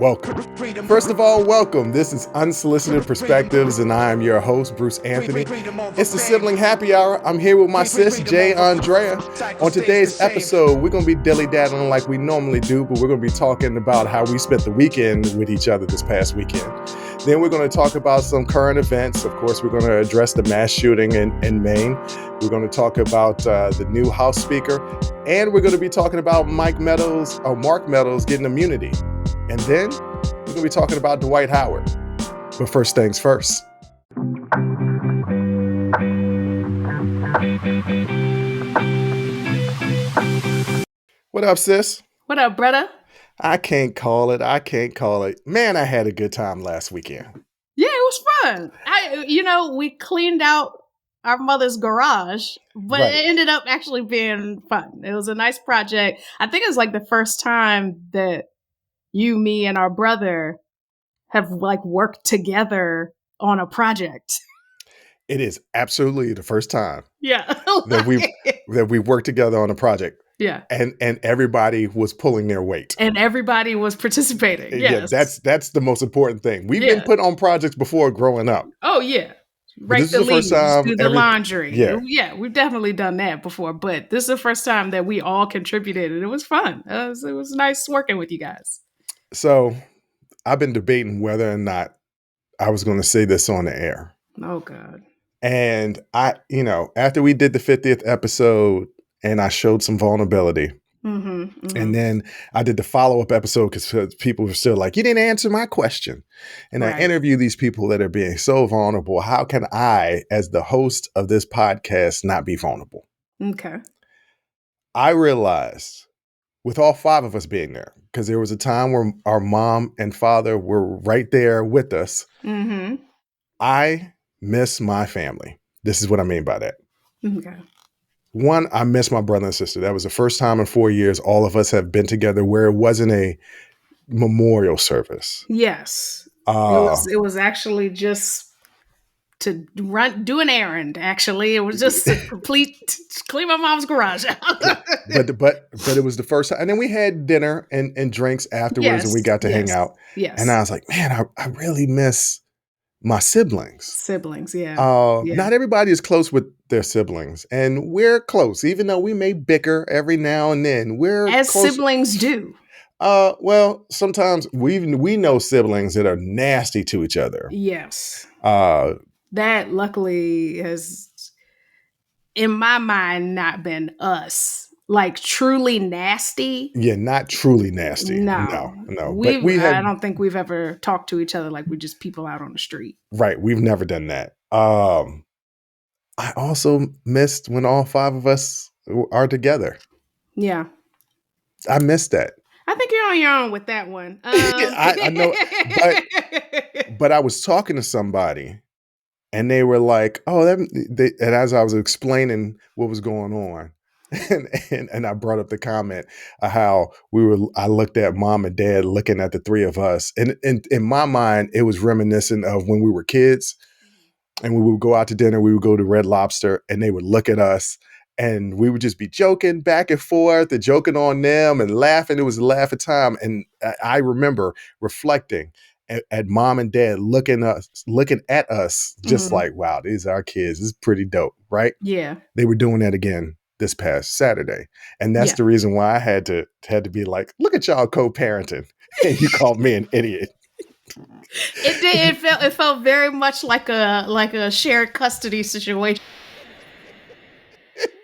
welcome. First of all, welcome. This is Unsolicited Perspectives, and I am your host, Bruce Anthony. It's the Sibling Happy Hour. I'm here with my sis, Aundrea. On today's episode, we're going to be dilly-daddling like we normally do, but we're going to be talking about how we spent the weekend with each other this past weekend. Then we're going to talk about some current events. Of course, we're going to address the mass shooting in Maine. We're going to talk about the new House Speaker, and we're going to be talking about Mark Meadows getting immunity. And then we're going to be talking about Dwight Howard. But first things first. What up, sis? What up, brother? I can't call it. Man, I had a good time last weekend. Yeah, it was fun. We cleaned out our mother's garage, but It ended up actually being fun. It was a nice project. I think it was like the first time that you, me, and our brother have worked together on a project. It is absolutely the first time. Yeah. that we worked together on a project. Yeah. And everybody was pulling their weight. And everybody was participating. Yes. Yeah, that's the most important thing. We've been put on projects before growing up. Oh, yeah. Rake the leaves, do the laundry. Yeah, we've definitely done that before. But this is the first time that we all contributed, and it was fun. It was nice working with you guys. So I've been debating whether or not I was going to say this on the air. Oh, God. And after we did the 50th episode, and I showed some vulnerability. And then I did the follow-up episode because people were still like, you didn't answer my question. And I interview these people that are being so vulnerable. How can I, as the host of this podcast, not be vulnerable? Okay. I realized with all five of us being there, because there was a time where our mom and father were right there with us. I miss my family. This is what I mean by that. Okay. One, I miss my brother and sister. That was the first time in 4 years all of us have been together where it wasn't a memorial service. Yes. It was actually just to do an errand, actually. It was just to clean my mom's garage out. but it was the first time. And then we had dinner and drinks afterwards, and we got to hang out. Yes. And I was like, man, I really miss my siblings. Yeah. Not everybody is close with their siblings, and we're close, even though we may bicker every now and then. We're as close. Siblings do. Well, sometimes we know siblings that are nasty to each other. Yes. That luckily has, in my mind, not been us. Like truly nasty. Yeah, not truly nasty. No. I don't think we've ever talked to each other like we're just people out on the street. Right. We've never done that. I also missed when all five of us are together. Yeah. I missed that. I think you're on your own with that one. I know. But I was talking to somebody and they were like, and as I was explaining what was going on, and I brought up the comment of how I looked at mom and dad looking at the three of us. And in my mind, it was reminiscent of when we were kids and we would go out to dinner, we would go to Red Lobster and they would look at us and we would just be joking back and forth and joking on them and laughing. It was a laugh at time. And I remember reflecting at mom and dad looking at us just like, wow, these are our kids. This is pretty dope, right? Yeah. They were doing that again this past Saturday. And that's the reason why I had to be like, look at y'all co-parenting. And you called me an idiot. It felt very much like a shared custody situation.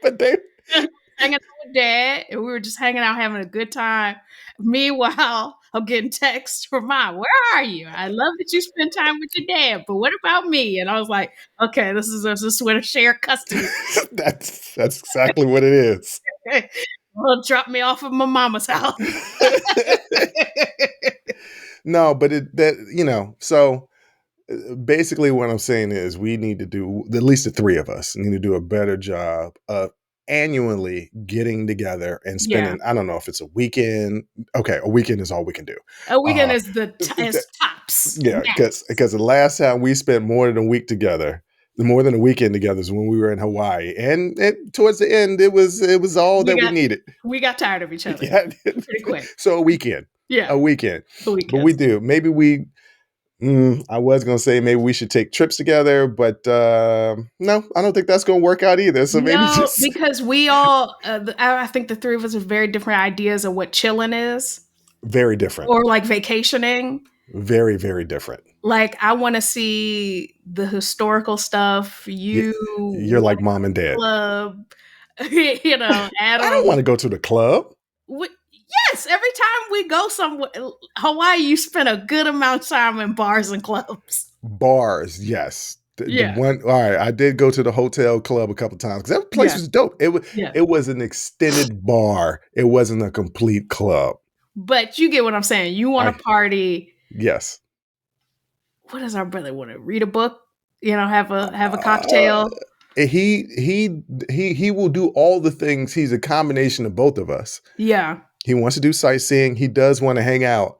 But they hanging out with dad, and we were just hanging out having a good time. Meanwhile, I'm getting texts from mom. Where are you? I love that you spend time with your dad, but what about me? And I was like, okay, this is with a shared custody. That's exactly what it is. Well, drop me off at my mama's house. No, but so basically what I'm saying is we need to do, at least the three of us need to do a better job of annually getting together and spending, I don't know if it's a weekend. Okay, a weekend is all we can do. A weekend is tops. Yeah, because the last time we spent more than a weekend together is when we were in Hawaii. And towards the end, it was all that we needed. We got tired of each other. Yeah. Pretty quick. So a weekend. Yeah. A weekend. The But we weekends. do. Maybe I was gonna say maybe we should take trips together, but no, I don't think that's gonna work out either. So maybe No, just because we all, I think the three of us have very different ideas of what chilling is very different. or like vacationing. Very, very different. Like, I want to see the historical stuff. Y- You You're want like to go mom to and the dad. club, I don't Adam. want to go to the club. Yes, every time we go somewhere, Hawaii, you spend a good amount of time in bars and clubs. Bars, yes. The Yeah, one, all right. I did go to the hotel club a couple times because that place yeah, was dope. yeah. It was an extended bar. It wasn't a complete club. But you get what I'm saying. You want I to party. Yes. What does our brother want to read a book? Have a Uh, cocktail. he will do all the things. He's a combination of both of us. Yeah, He wants to do sightseeing. He does want to hang out,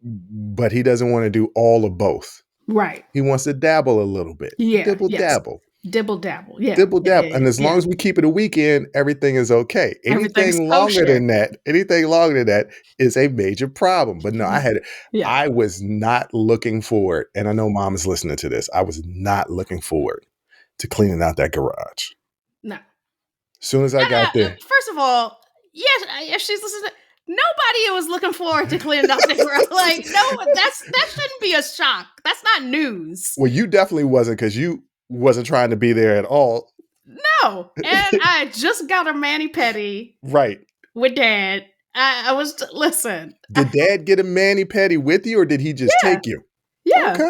but he doesn't want to do all of both. right. He wants to dabble a little bit. Yeah, Dibble yes. dabble. Dibble dabble. Yeah, Dibble yeah, dabble. yeah, And as long yeah. as we keep it a weekend, everything is okay. Everything's Anything longer than that is a major problem. But no, Yeah, I was not looking forward, and I know mom is listening to this. I was not looking forward to cleaning out that garage. no. As soon as I got there, First of all, yes, if she's listening, nobody was looking forward to cleaning up the garage. Like, no, that shouldn't be a shock. That's not news. well, you definitely wasn't because you wasn't trying to be there at all. No, and I just got a mani-pedi Right. with Dad. I was listen. Did dad get a mani-pedi with you or did he just Yeah, take you? yeah. Okay.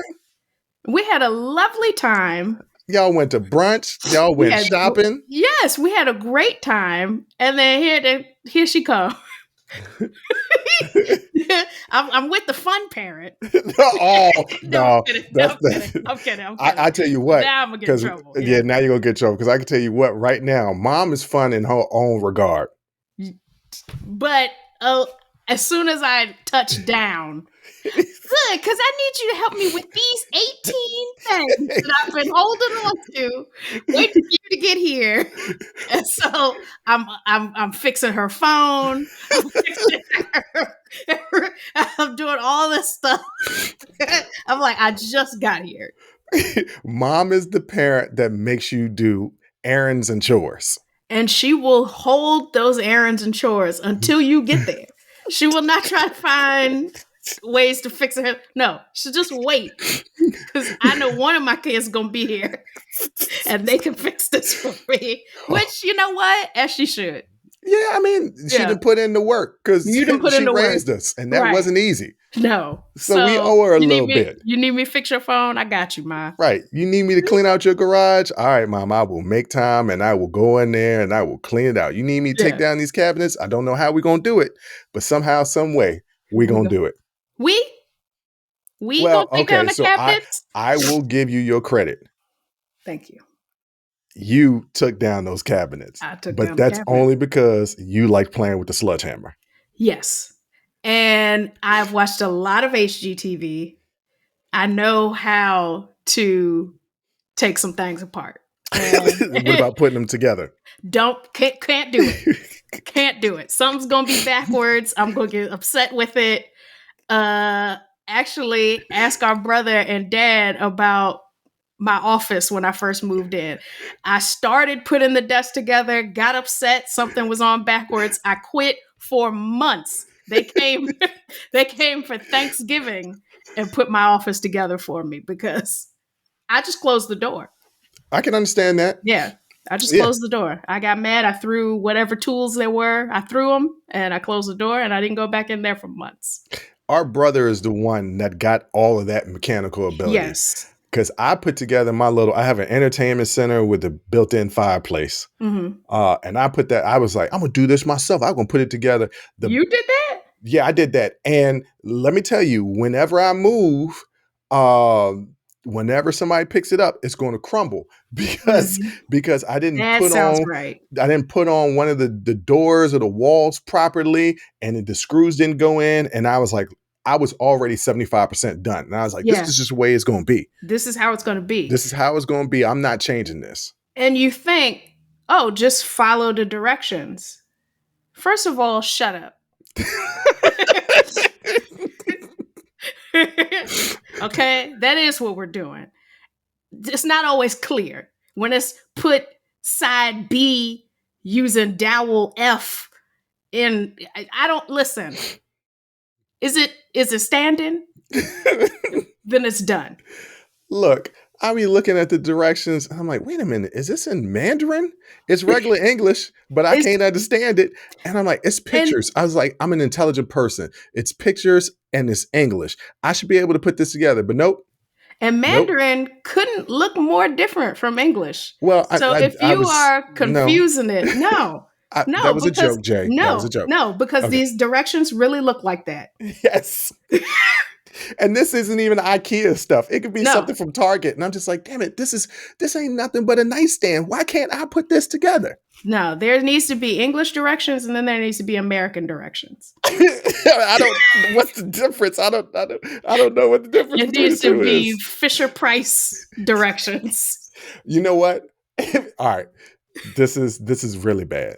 We had a lovely time. Y'all went to brunch. Y'all We went had shopping. yes, we had a great time. And then here she comes. I'm with the fun parent. Oh no, I'm kidding. that's I'm kidding. I tell you what, Now I'm gonna get in because trouble. yeah, now you're gonna get in trouble because I can tell you what, right now, mom is fun in her own regard. But as soon as I touch down, good, because I need you to help me with these 18 things that I've been holding on to, waiting for you to get here. And so I'm fixing her phone. I'm doing all this stuff. I'm like, I just got here. Mom is the parent that makes you do errands and chores. And she will hold those errands and chores until you get there. She will not try to find ways to fix it. No, she'll just wait. Because I know one of my kids is going to be here. And they can fix this for me. Which, you know what? As she should. Yeah, I mean, she didn't put in the work because she raised us, and that wasn't easy. No. So we owe her a little bit. You need me to fix your phone? I got you, Ma. Right. You need me to clean out your garage? All right, Mom, I will make time and I will go in there and I will clean it out. You need me to take down these cabinets? I don't know how we're going to do it, but somehow, some way, we're going to do it. We going to take down the cabinets? I will give you your credit. Thank you. You took down those cabinets. I took but down that's the cabinet. only because you like playing with the sledgehammer. Yes. And I've watched a lot of HGTV. I know how to take some things apart. What about putting them together? Can't do it. Can't do it. Something's gonna be backwards. I'm gonna get upset with it. Actually, ask our brother and dad about my office when I first moved in. I started putting the desk together, got upset, something was on backwards. I quit for months. They came for Thanksgiving and put my office together for me because I just closed the door. I can understand that. Yeah. I just closed the door. I got mad. I threw whatever tools there were. I threw them and I closed the door and I didn't go back in there for months. Our brother is the one that got all of that mechanical ability. Yes. Because I put together I have an entertainment center with a built-in fireplace. Mm-hmm. And I was like, I'm going to do this myself. I'm going to put it together. You did that? Yeah, I did that. And let me tell you, whenever I move, whenever somebody picks it up, it's going to crumble because I didn't put on one of the doors or the walls properly, and the screws didn't go in. And I was like, I was already 75% done. And I was like, this is just the way it's going to be. This is how it's going to be. This is how it's going to be. I'm not changing this. And you think, oh, just follow the directions. First of all, shut up. Okay, that is what we're doing. It's not always clear when it's put side B using dowel F in. I don't listen. Is it standing? Then it's done. Look, I be looking at the directions. I'm like, wait a minute, is this in Mandarin? It's regular English, but I It's can't understand it. And I'm like, it's and pictures. I was like, I'm an intelligent person. It's pictures and it's English. I should be able to put this together. But nope, and nope. Mandarin couldn't look more different from English. Well, So if I you was are no, confusing it, no, that no, was a because joke, Jay. That was a no, joke. no, because Okay. these directions really look like that. Yes. And this isn't even IKEA stuff. It could be No, something from Target. And I'm just like, damn it, this ain't nothing but a nightstand. Why can't I put this together? no, there needs to be English directions and then there needs to be American directions. I don't what's the difference? I don't know what the difference It between the needs to two be is. Fisher Price directions. You know what? All right. This is really bad.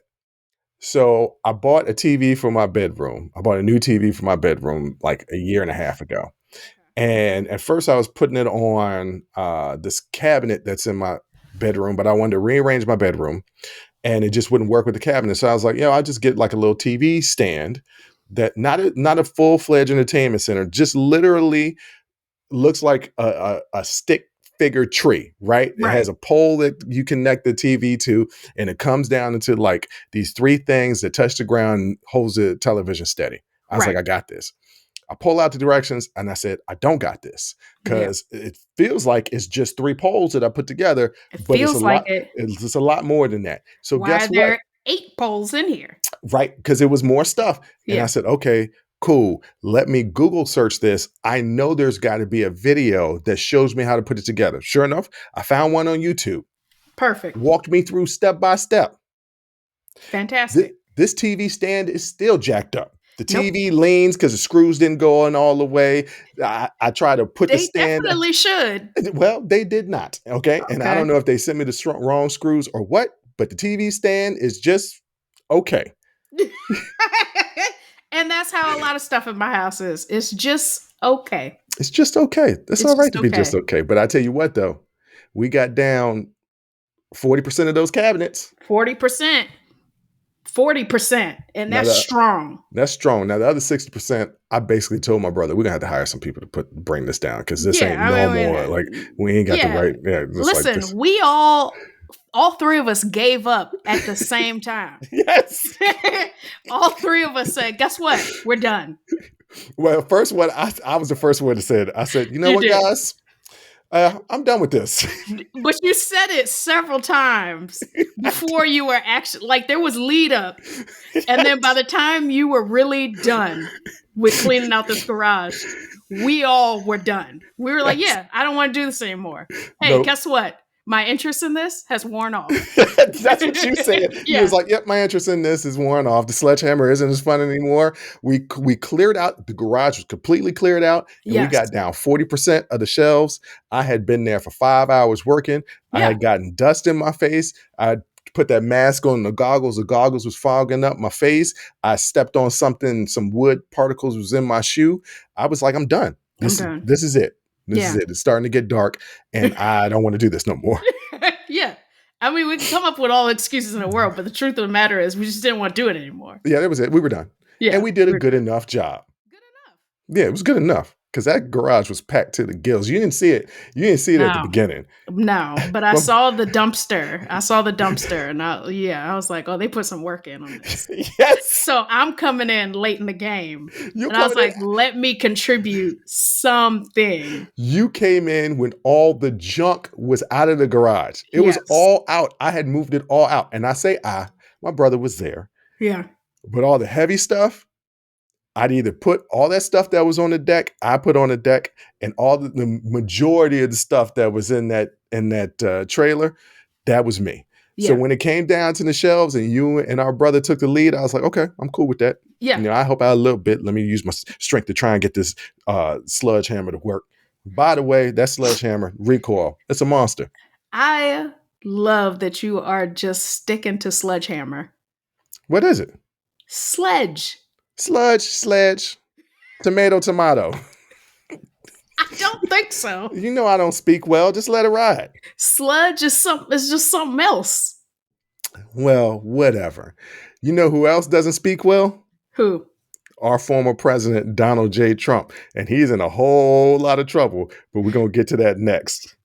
So I bought a TV for my bedroom. I bought a new TV for my bedroom like a year and a half ago. And at first I was putting it on this cabinet that's in my bedroom, but I wanted to rearrange my bedroom and it just wouldn't work with the cabinet. So I was like, I'll just get like a little TV stand that not a full-fledged entertainment center, just literally looks like a stick figure tree, right? It has Right, a pole that you connect the TV to, and it comes down into like these three things that touch the ground and holds the television steady. I was like, right. I got this. I pull out the directions and I said, I don't got this Yeah. because it feels like it's just three poles that I put together, It but feels like it. it's a lot more than that. So Why guess are what? there 8 poles in here? Right? Because it was more stuff. And I Yeah. said, okay, cool. Let me Google search this. I know there's got to be a video that shows me how to put it together. Sure enough, I found one on YouTube, Perfect. walked me through step by step. Fantastic. This TV stand is still jacked up. The Nope. TV leans because the screws didn't go on all the way. I try to put the They stand. definitely should. Well, they did not. Okay. And I Okay. don't know if they sent me the wrong screws or what, but the TV stand is just okay. And that's how a lot of stuff in my house is. It's just okay. It's just okay. It's It's all right just to be just okay. okay. But I tell you what, though, we got down 40% of those cabinets. 40%. 40%. And Now that's strong. that's strong. Now the other 60%, I basically told my brother we're gonna have to hire some people to bring this down because this Yeah. ain't I normal. Like mean, we ain't got the yeah. right. Yeah, just like Listen, this. we all 3 of us gave up at the same time. Yes. All 3 of us said, guess what? We're done. Well, first one, I was the first one to say it. I said, you know You what, did. guys, I'm done with this. But you said it several times before you were actually like there was lead up. And then by the time you were really done with cleaning out this garage, we all were done. We were like, Yes. yeah, I don't want to do this anymore. Hey, Nope. guess what? My interest in this has worn off. That's what you said. You was Yeah. like, "Yep, my interest in this is worn off. The sledgehammer isn't as fun anymore." We cleared out the garage was completely cleared out, and we Yes. got down 40% of the shelves. I had been there for 5 hours working. I Yeah. had gotten dust in my face. I put that mask on the goggles. The goggles was fogging up my face. I stepped on something. Some wood particles was in my shoe. I was like, "I'm done. I'm done. This is it. This is Yeah. it. It's starting to get dark, and I don't want to do this no more." Yeah. I mean, we can come up with all the excuses in the world, but the truth of the matter is we just didn't want to do it anymore. Yeah, that was it. We were done. Yeah. And we did a We're good done. enough job. Good enough. Yeah, it was good enough because that garage was packed to the gills. You didn't see it. You didn't see it at the No. beginning. No, but I My- saw the dumpster. And I was like, oh, they put some work in on this. yes, So I'm coming in late in the game. you And I was coming like, in. let me contribute something. You came in when all the junk was out of the garage. It was Yes. all out. I had moved it all out, and I say my brother was there, Yeah. but all the heavy stuff. I'd either put all that stuff that was on the deck, I put on the deck, and all the majority of the stuff that was in that trailer, that was me. So Yeah. when it came down to the shelves and you and our brother took the lead, I was like, okay, I'm cool with that. Yeah. You know, I help out a little bit. Let me use my strength to try and get this sledgehammer to work. By the way, that sledgehammer recoil, it's a monster. I love that you are just sticking to sledgehammer. What is it? Sledge. Sledge. Tomato, tomato. I don't think so. You know I don't speak well. Just let it ride. Sludge is just something else. Well, whatever. You know who else doesn't speak well? Who? Our former president, Donald J. Trump. And he's in a whole lot of trouble, but we're going to get to that next.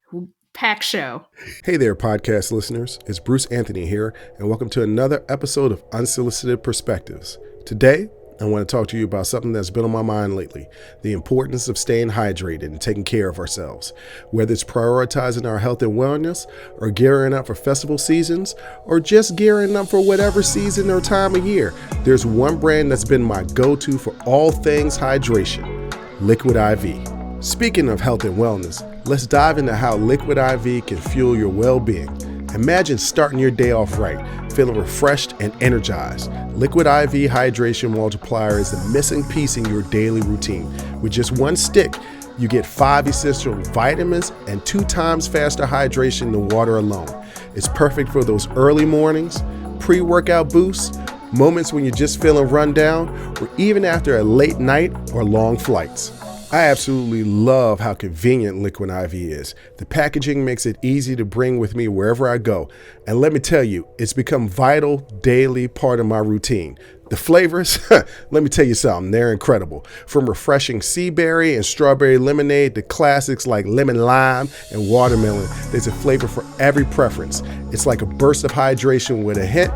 Pack show. Hey there, podcast listeners. It's Bruce Anthony here, and welcome to another episode of Unsolicited Perspectives. Today, I want to talk to you about something that's been on my mind lately, the importance of staying hydrated and taking care of ourselves. Whether it's prioritizing our health and wellness, or gearing up for festival seasons, or just gearing up for whatever season or time of year, there's one brand that's been my go-to for all things hydration, Liquid IV. Speaking of health and wellness, let's dive into how Liquid IV can fuel your well-being. Imagine starting your day off right, feeling refreshed and energized. Liquid IV Hydration Multiplier is the missing piece in your daily routine. With just one stick, you get 5 essential vitamins and 2 times faster hydration than water alone. It's perfect for those early mornings, pre-workout boosts, moments when you're just feeling run down, or even after a late night or long flights. I absolutely love how convenient Liquid IV is. The packaging makes it easy to bring with me wherever I go. And let me tell you, it's become a vital daily part of my routine. The flavors, let me tell you something, they're incredible. From refreshing sea berry and strawberry lemonade to classics like lemon lime and watermelon, there's a flavor for every preference. It's like a burst of hydration with a hint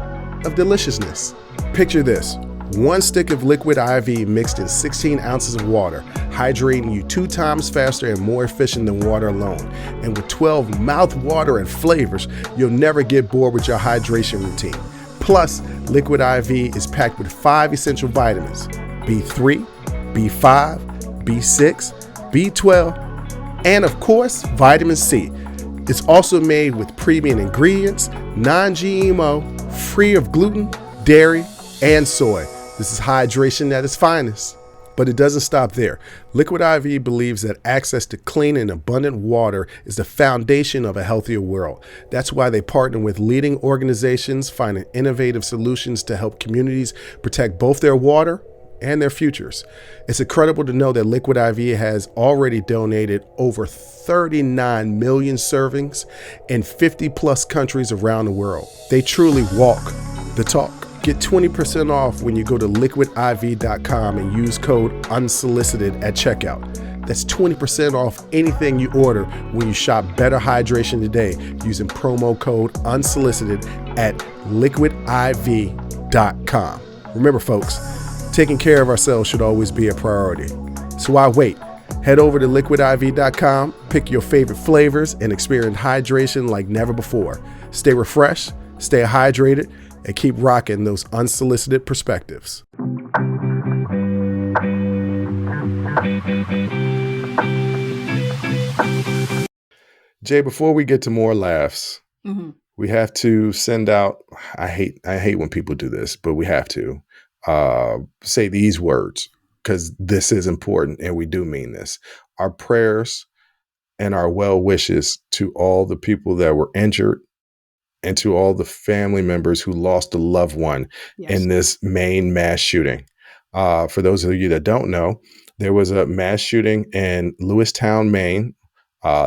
of deliciousness. Picture this. 1 stick of Liquid IV mixed in 16 ounces of water, hydrating you 2 times faster and more efficient than water alone. And with 12 mouth-watering and flavors, you'll never get bored with your hydration routine. Plus, Liquid IV is packed with 5 essential vitamins: B3, B5, B6, B12, and of course, vitamin C. It's also made with premium ingredients, non-GMO, free of gluten, dairy, and soy. This is hydration at its finest. But it doesn't stop there. Liquid IV believes that access to clean and abundant water is the foundation of a healthier world. That's why they partner with leading organizations, finding innovative solutions to help communities protect both their water and their futures. It's incredible to know that Liquid IV has already donated over 39 million servings in 50 plus countries around the world. They truly walk the talk. Get 20% off when you go to liquidiv.com and use code UNSOLICITED at checkout. That's 20% off anything you order when you shop Better Hydration today using promo code UNSOLICITED at liquidiv.com. Remember, folks, taking care of ourselves should always be a priority. So why wait? Head over to liquidiv.com, pick your favorite flavors, and experience hydration like never before. Stay refreshed, stay hydrated, and keep rocking those unsolicited perspectives. Jay, before we get to more laughs, we have to send out, I hate when people do this, but we have to say these words because this is important and we do mean this. Our prayers and our well wishes to all the people that were injured and to all the family members who lost a loved one in this Maine mass shooting. For those of you that don't know, there was a mass shooting in Lewistown, Maine,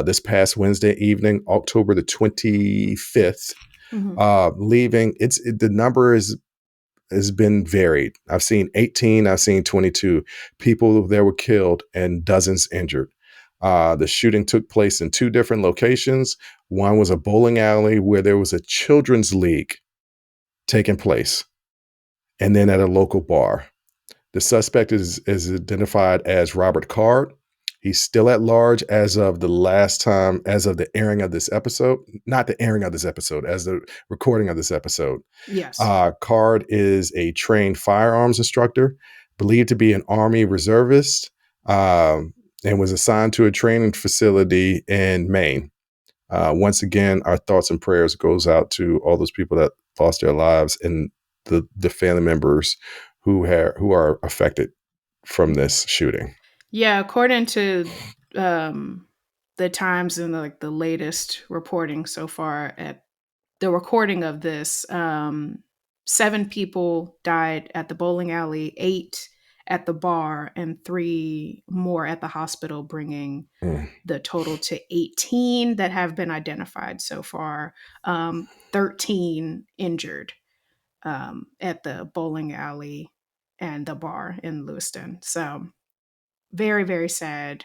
this past Wednesday evening, October the 25th. Leaving, the number has been varied. I've seen 18, I've seen 22 people that were killed and dozens injured. The shooting took place in 2 different locations. One was a bowling alley where there was a children's league taking place, and then at a local bar. The suspect is identified as Robert Card. He's still at large as of the airing of this episode, not the airing of this episode, as the recording of this episode. Yes. Card is a trained firearms instructor, believed to be an Army reservist, and was assigned to a training facility in Maine. Once again, our thoughts and prayers goes out to all those people that lost their lives and the family members who are affected from this shooting. Yeah, according to the Times and the latest reporting so far at the recording of this, 7 people died at the bowling alley, 8 at the bar and 3 more at the hospital, bringing Mm. the total to 18 that have been identified so far, 13 injured at the bowling alley and the bar in Lewiston. So very, very sad.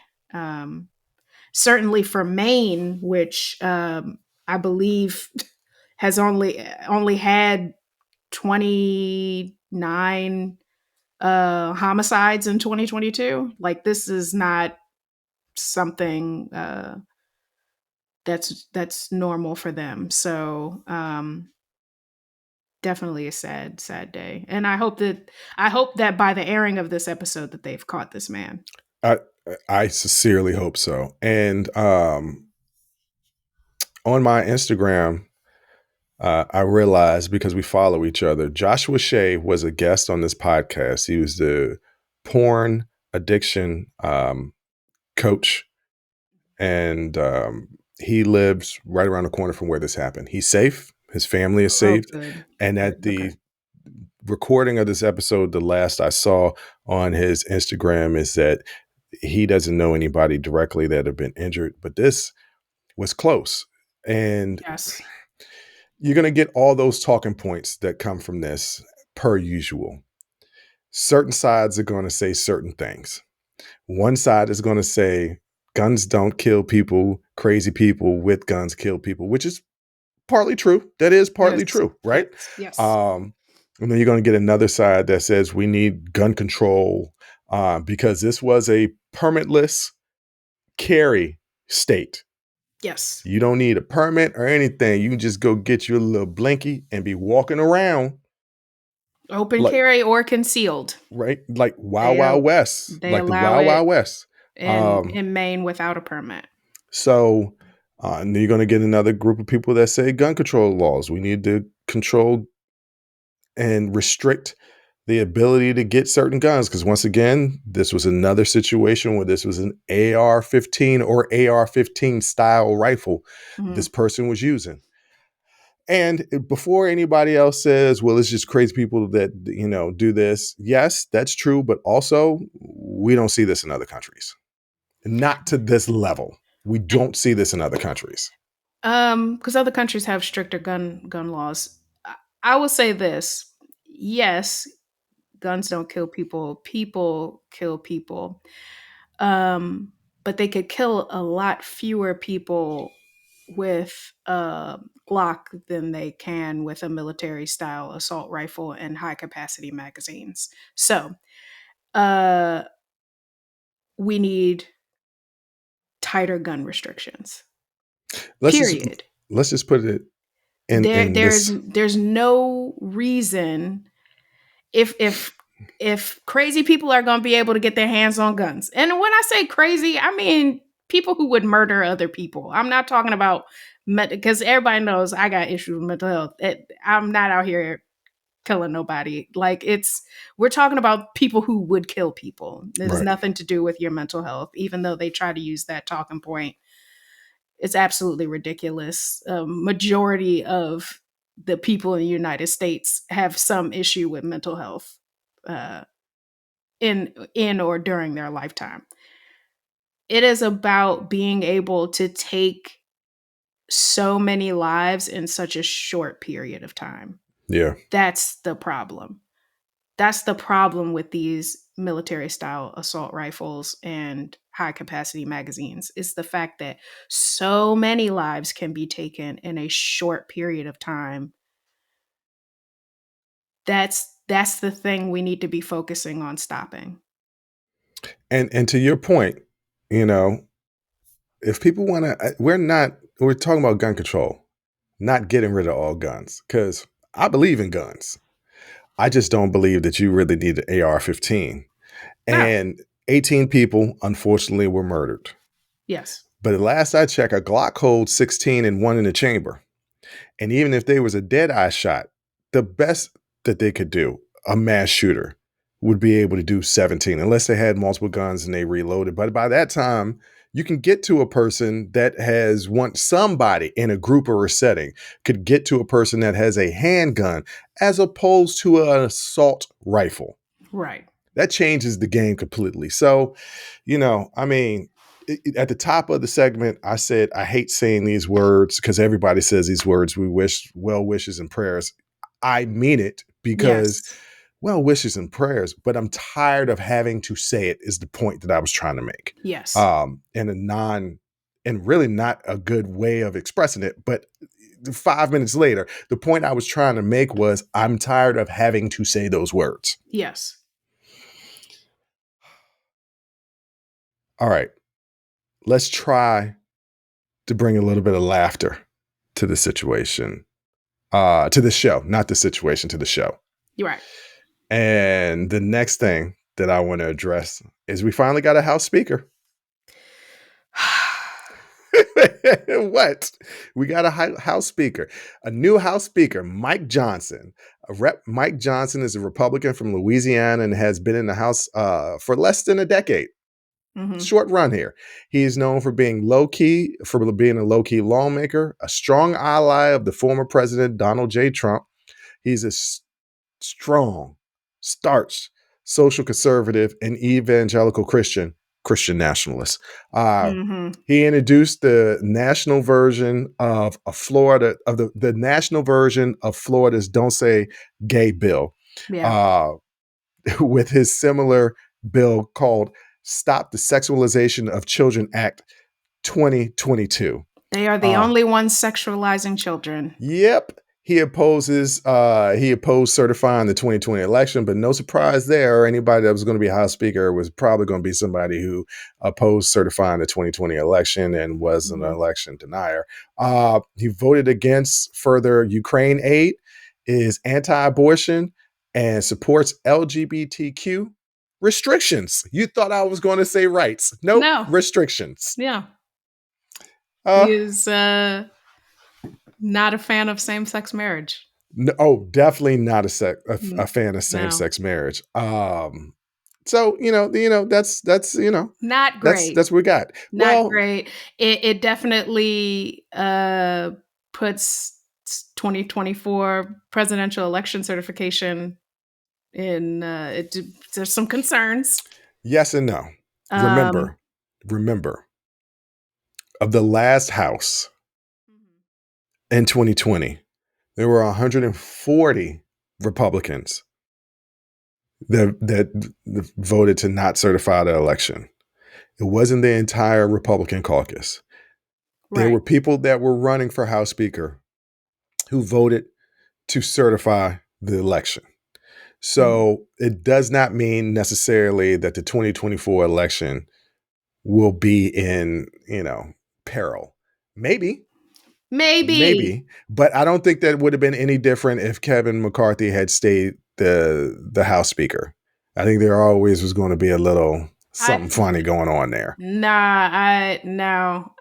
Certainly for Maine, which I believe has only had 29 homicides in 2022. Like, this is not something that's normal for them. So definitely a sad day. And I hope that by the airing of this episode that they've caught this man. I I sincerely hope so. And on my Instagram, I realized because we follow each other, Joshua Shea was a guest on this podcast. He was the porn addiction coach, and he lives right around the corner from where this happened. He's safe. His family is Oh, safe. good. And at Good. Okay. the recording of this episode, the last I saw on his Instagram is that he doesn't know anybody directly that have been injured, but this was close. And Yes. you're going to get all those talking points that come from this per usual. Certain sides are going to say certain things. One side is going to say guns don't kill people, crazy people with guns kill people, which is partly true. That is partly Yes. true, right? Yes. And then you're going to get another side that says we need gun control because this was a permitless carry state. Yes. You don't need a permit or anything. You can just go get your little blankie and be walking around Open like, carry or concealed. right? Like Wild They Wild West, they like the allow Wild it Wild West. in Maine without a permit. So and then you're going to get another group of people that say gun control laws. We need to control and restrict the ability to get certain guns. Because once again, this was another situation where this was an AR-15 or AR-15 style rifle this person was using. And before anybody else says, well, it's just crazy people that, do this. Yes, that's true. But also, we don't see this in other countries. Not to this level. We don't see this in other countries. Because other countries have stricter gun laws. I will say this: yes, guns don't kill people. People kill people. But they could kill a lot fewer people with a Glock than they can with a military style assault rifle and high capacity magazines. So, we need tighter gun restrictions. Let's Period. just put it in this. There's no reason if crazy people are going to be able to get their hands on guns. And when I say crazy, I mean people who would murder other people. I'm not talking about because everybody knows I got issues with mental health. I'm not out here killing nobody. Like, we're talking about people who would kill people. It has Right. nothing to do with your mental health, even though they try to use that talking point. It's absolutely ridiculous. Majority of the people in the United States have some issue with mental health in or during their lifetime. It is about being able to take so many lives in such a short period of time. Yeah. That's the problem. That's the problem with these military style assault rifles and high capacity magazines. It's the fact that so many lives can be taken in a short period of time. That's the thing we need to be focusing on stopping. And to your point, if people want to, we're talking about gun control, not getting rid of all guns, because I believe in guns. I just don't believe that you really need an AR-15. No. And 18 people, unfortunately, were murdered. Yes. But at last I checked, a Glock holds 16 and one in the chamber. And even if there was a dead eye shot, the best that they could do, a mass shooter, would be able to do 17, unless they had multiple guns and they reloaded. But by that time, you can get to a person that has somebody in a group or a setting could get to a person that has a handgun as opposed to an assault rifle. Right. That changes the game completely. So, I mean, at the top of the segment, I said I hate saying these words because everybody says these words. We wish well wishes and prayers. I mean it because Yes. well wishes and prayers, but I'm tired of having to say it. Is the point that I was trying to make? Yes. In a and really not a good way of expressing it, but 5 minutes later, the point I was trying to make was I'm tired of having to say those words. Yes. All right, let's try to bring a little bit of laughter to the situation, to the show, not the situation, to the show. You're right. And the next thing that I want to address is we finally got a House Speaker. What? We got a House Speaker, a new House Speaker, Mike Johnson. Mike Johnson is a Republican from Louisiana and has been in the House for less than a decade. Mm-hmm. Short run here. He is known for being being a low key lawmaker, a strong ally of the former president Donald J. Trump. He's a strong, starched social conservative and evangelical Christian nationalist. Mm-hmm. He introduced the national version of the national version of Florida's "Don't Say Gay" bill, Yeah. uh, with his similar bill called "Stop the Sexualization of Children Act 2022." They are the only ones sexualizing children. Yep. He opposed certifying the 2020 election, but no surprise there. Anybody that was going to be House Speaker was probably going to be somebody who opposed certifying the 2020 election and was an election denier. He voted against further Ukraine aid, is anti-abortion, and supports LGBTQ restrictions. You thought I was going to say rights. Nope, No. restrictions. Yeah. He is not a fan of same-sex marriage. No, definitely not a fan of same-sex marriage. So that's not great. That's what we got. Not great. It definitely puts 2024 presidential election certification in. There's some concerns. Yes and no. Remember, of the last House in 2020, there were 140 Republicans that voted to not certify the election. It wasn't the entire Republican caucus. There were people that were running for House Speaker who voted to certify the election. So it does not mean necessarily that the 2024 election will be in, peril. Maybe, but I don't think that would have been any different if Kevin McCarthy had stayed the House Speaker. I think there always was going to be a little something funny going on there. I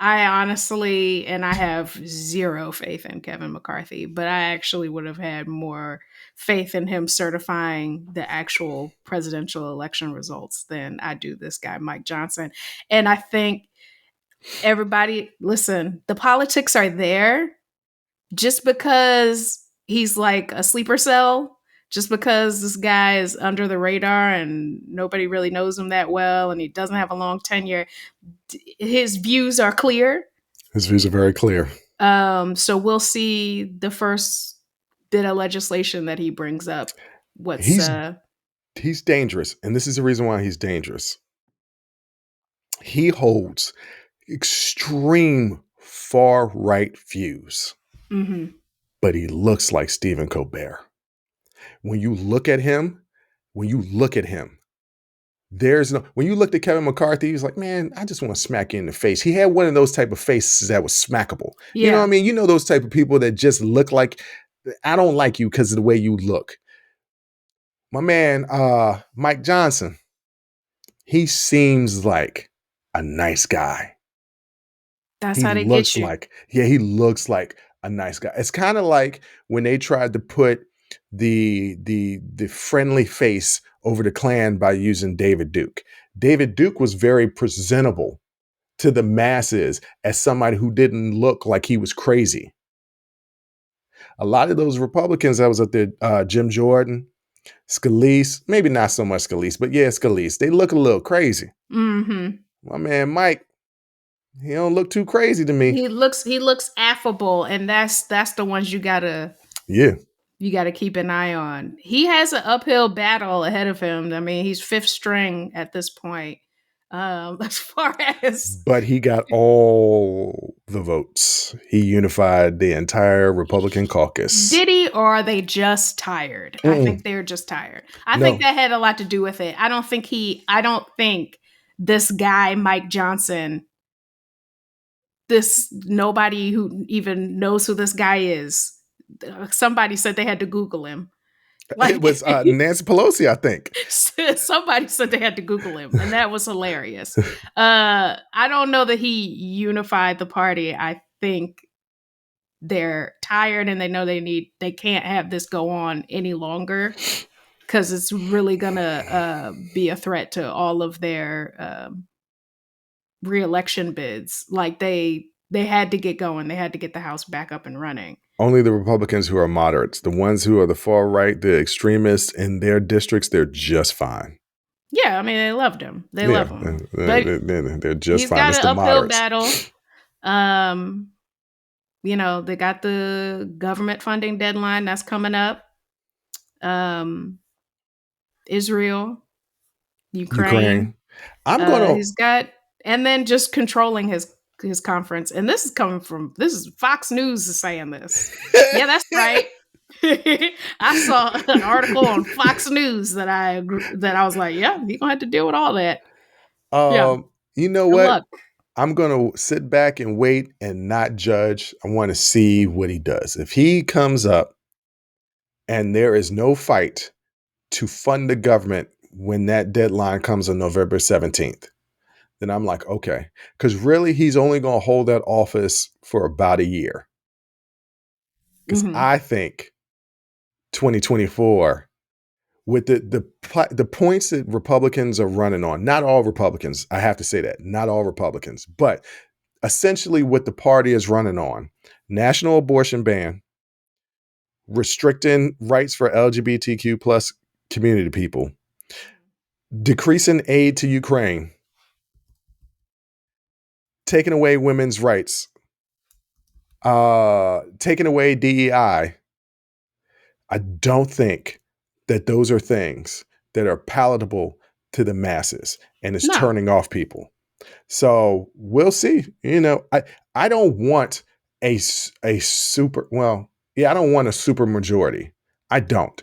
honestly, and I have zero faith in Kevin McCarthy, but I actually would have had more faith in him certifying the actual presidential election results than I do this guy, Mike Johnson. And I think everybody, listen, the politics are there. Just because he's like a sleeper cell, just because this guy is under the radar and nobody really knows him that well and he doesn't have a long tenure, his views are clear. His views are very clear. So we'll see the first bit of legislation that he brings up. He's dangerous, and this is the reason why he's dangerous. He holds extreme far-right views, but he looks like Stephen Colbert. When you look at him, when you looked at Kevin McCarthy, he's like, man, I just want to smack you in the face. He had one of those type of faces that was smackable. Yeah. You know what I mean? You know those type of people that just look like, I don't like you because of the way you look. My man, Mike Johnson, he seems like a nice guy. That's how they get you. He looks like a nice guy. It's kind of like when they tried to put the friendly face over the Klan by using David Duke. David Duke was very presentable to the masses as somebody who didn't look like he was crazy. A lot of those Republicans that was up there, Jim Jordan, Scalise, maybe not so much Scalise, but yeah, Scalise. They look a little crazy. Mm-hmm. My man Mike, he don't look too crazy to me. He looks affable, and that's the ones Yeah. you gotta keep an eye on. He has an uphill battle ahead of him. I mean, he's fifth string at this point. As far as But he got all the votes. He unified the entire Republican caucus. did he, or are they just tired? I Mm-mm. think they're just tired. I think No. that had a lot to do with it. I don't think this guy, Mike Johnson, this nobody who even knows who this guy is. Somebody said they had to Google him. It Like was Nancy Pelosi, I think. somebody said they had to Google him, and that was hilarious. I don't know that he unified the party. I think they're tired and they know they can't have this go on any longer because it's really gonna be a threat to all of their re-election bids. Like they had to get going. They had to get the House back up and running. Only the Republicans who are moderates, the ones who are the far right, the extremists in their districts, they're just fine. Yeah, I mean they loved him. They Yeah, love him, but they're just he's fine. got It's an the uphill moderates. battle. They got the government funding deadline that's coming up. Um, Israel, Ukraine. Ukraine. I'm gonna. He's got, and then just controlling his conference. And this is Fox News is saying this. Yeah, that's right. I saw an article on Fox News that I was like, yeah, you're gonna have to deal with all that. Yeah, you know good what? luck. I'm gonna sit back and wait and not judge. I want to see what he does. If he comes up and there is no fight to fund the government when that deadline comes on November 17th, then I'm like, okay. Because really, he's only going to hold that office for about a year. Because Hmm. I think 2024, with the points that Republicans are running on, not all Republicans, I have to say that, not all Republicans, but essentially what the party is running on: national abortion ban, restricting rights for LGBTQ plus community people, decreasing aid to Ukraine, taking away women's rights, taking away DEI. I don't think that those are things that are palatable to the masses and it's No. turning off people. So we'll see. I don't want a super, well, yeah, I don't want a super majority. I don't.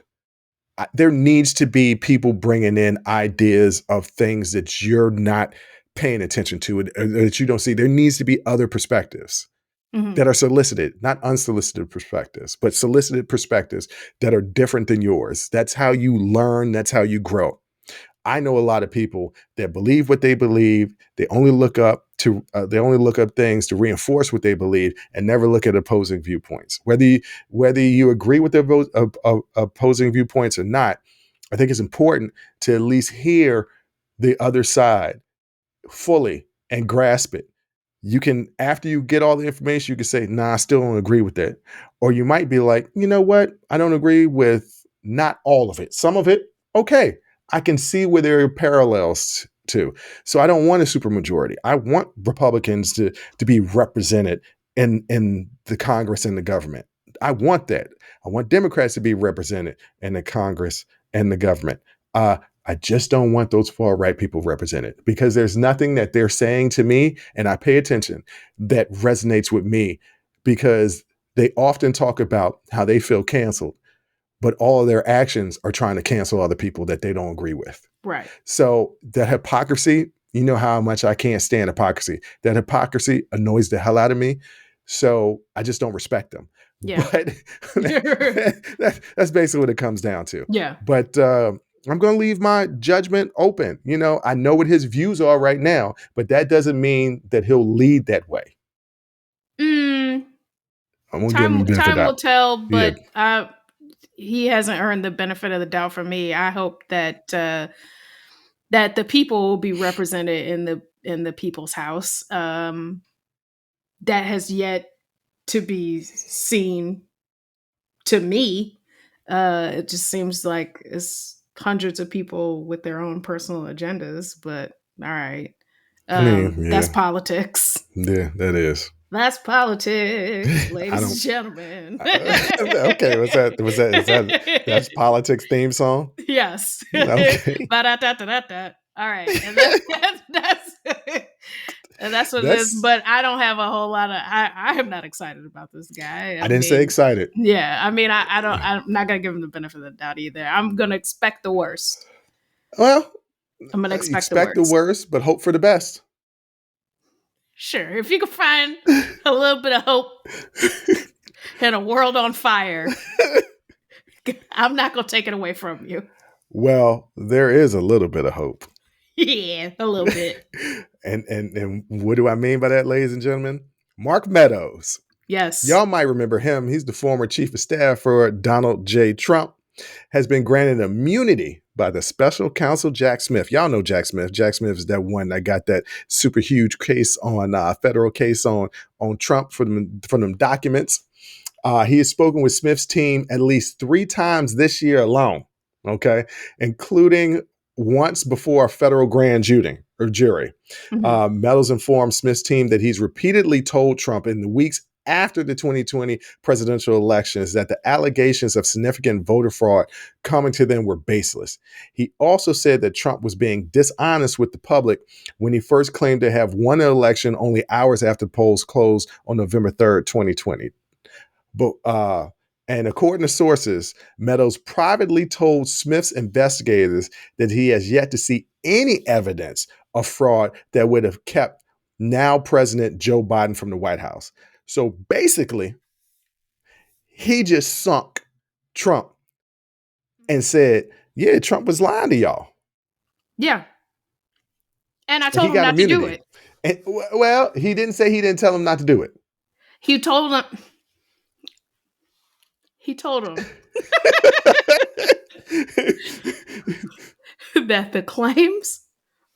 There needs to be people bringing in ideas of things that you're not paying attention to and that you don't see. There needs to be other perspectives Hmm. that are solicited, not unsolicited perspectives, but solicited perspectives that are different than yours. That's how you learn. That's how you grow. I know a lot of people that believe what they believe. They only look up things to reinforce what they believe and never look at opposing viewpoints. Whether you agree with their opposing viewpoints or not, I think it's important to at least hear the other side fully and grasp it. You can, after you get all the information, you can say, nah, I still don't agree with that. Or you might be like, you know what? I don't agree with not all of it. Some of it, okay. I can see where there are parallels to. So I don't want a supermajority. I want Republicans to be represented in the Congress and the government. I want that. I want Democrats to be represented in the Congress and the government. I just don't want those far right people represented because there's nothing that they're saying to me, and I pay attention, that resonates with me because they often talk about how they feel canceled, but all of their actions are trying to cancel other people that they don't agree with. Right. So that hypocrisy, you know how much I can't stand hypocrisy. That hypocrisy annoys the hell out of me. So I just don't respect them. Yeah. But that's basically what it comes down to. Yeah. But I'm going to leave my judgment open. I know what his views are right now, but that doesn't mean that he'll lead that way. Mm, I'm going to give him the benefit of time the will doubt. tell, Yeah. but he hasn't earned the benefit of the doubt from me. I hope that that the people will be represented in the people's house. That has yet to be seen to me. It just seems like it's hundreds of people with their own personal agendas, but all right. I mean, That's yeah, politics. yeah, that is. That's politics, I ladies and don't. gentlemen. Okay, that's politics theme song? Yes. Okay, Ba-da-da-da-da-da. All right. And that's and that's what it is. that's. But I don't have a whole lot of I am not excited about this guy. I I didn't say mean, excited. yeah. I mean, I don't I'm not gonna give him the benefit of the doubt either. I'm gonna expect the worst. Well, I'm gonna expect the expect the worst. worst, but hope for the best. Sure. If you can find a little bit of hope in a world on fire, I'm not gonna take it away from you. Well, there is a little bit of hope. Yeah, a little bit. And what do I mean by that, ladies and gentlemen? Mark Meadows. Yes. Y'all might remember him. He's the former chief of staff for Donald J. Trump, has been granted immunity by the special counsel Jack Smith. Y'all know Jack Smith. Jack Smith is that one that got that super huge case on federal case on Trump for them documents. He has spoken with Smith's team at least 3 times this year alone, okay, including once before a federal grand jury. Mhm. Meadows informed Smith's team that he's repeatedly told Trump in the weeks after the 2020 presidential elections that the allegations of significant voter fraud coming to them were baseless. He also said that Trump was being dishonest with the public when he first claimed to have won an election only hours after polls closed on November 3rd, 2020. But and according to sources, Meadows privately told Smith's investigators that he has yet to see any evidence of fraud that would have kept now President Joe Biden from the White House. So basically, he just sunk Trump and said, yeah, Trump was lying to y'all. Yeah. And I And he told him got not to do immunity. it. And well, he didn't say he didn't tell him not to do it. He told him. He told him that the claims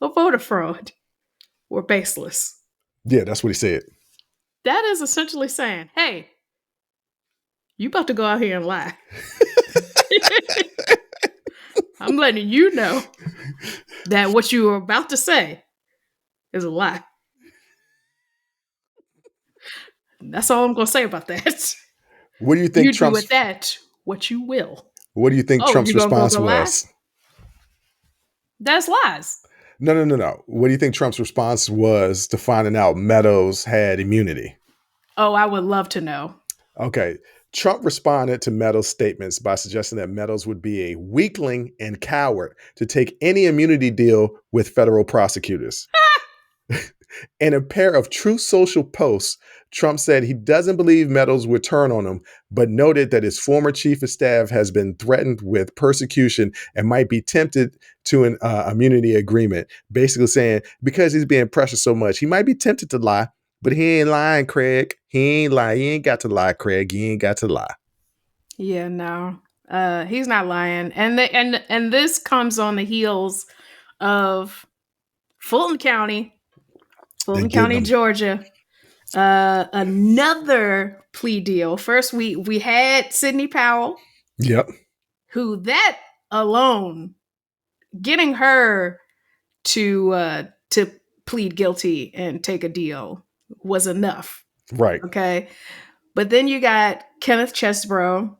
of voter fraud were baseless. Yeah, that's what he said. That is essentially saying, hey, you about to go out here and lie. I'm letting you know that what you were about to say is a lie. That's all I'm going to say about that. What do you think You do with Trump's that what you will. What do you think Oh, Trump's you going to response go lie? was? That's lies. No. What do you think Trump's response was to finding out Meadows had immunity? Oh, I would love to know. Okay. Trump responded to Meadows' statements by suggesting that Meadows would be a weakling and coward to take any immunity deal with federal prosecutors. In a pair of Truth Social posts, Trump said he doesn't believe Meadows would turn on him, but noted that his former chief of staff has been threatened with persecution and might be tempted to an immunity agreement, basically saying because he's being pressured so much, he might be tempted to lie, but he ain't lying, Craig. He ain't lying. He ain't got to lie, Craig. He ain't got to lie. Yeah, no. He's not lying. And this comes on the heels of Fulton County, They're getting them. Georgia. Another plea deal. First, we had Sidney Powell, Yep. who that alone, getting her to plead guilty and take a deal was enough. Right. Okay, but then you got Kenneth Chesebro,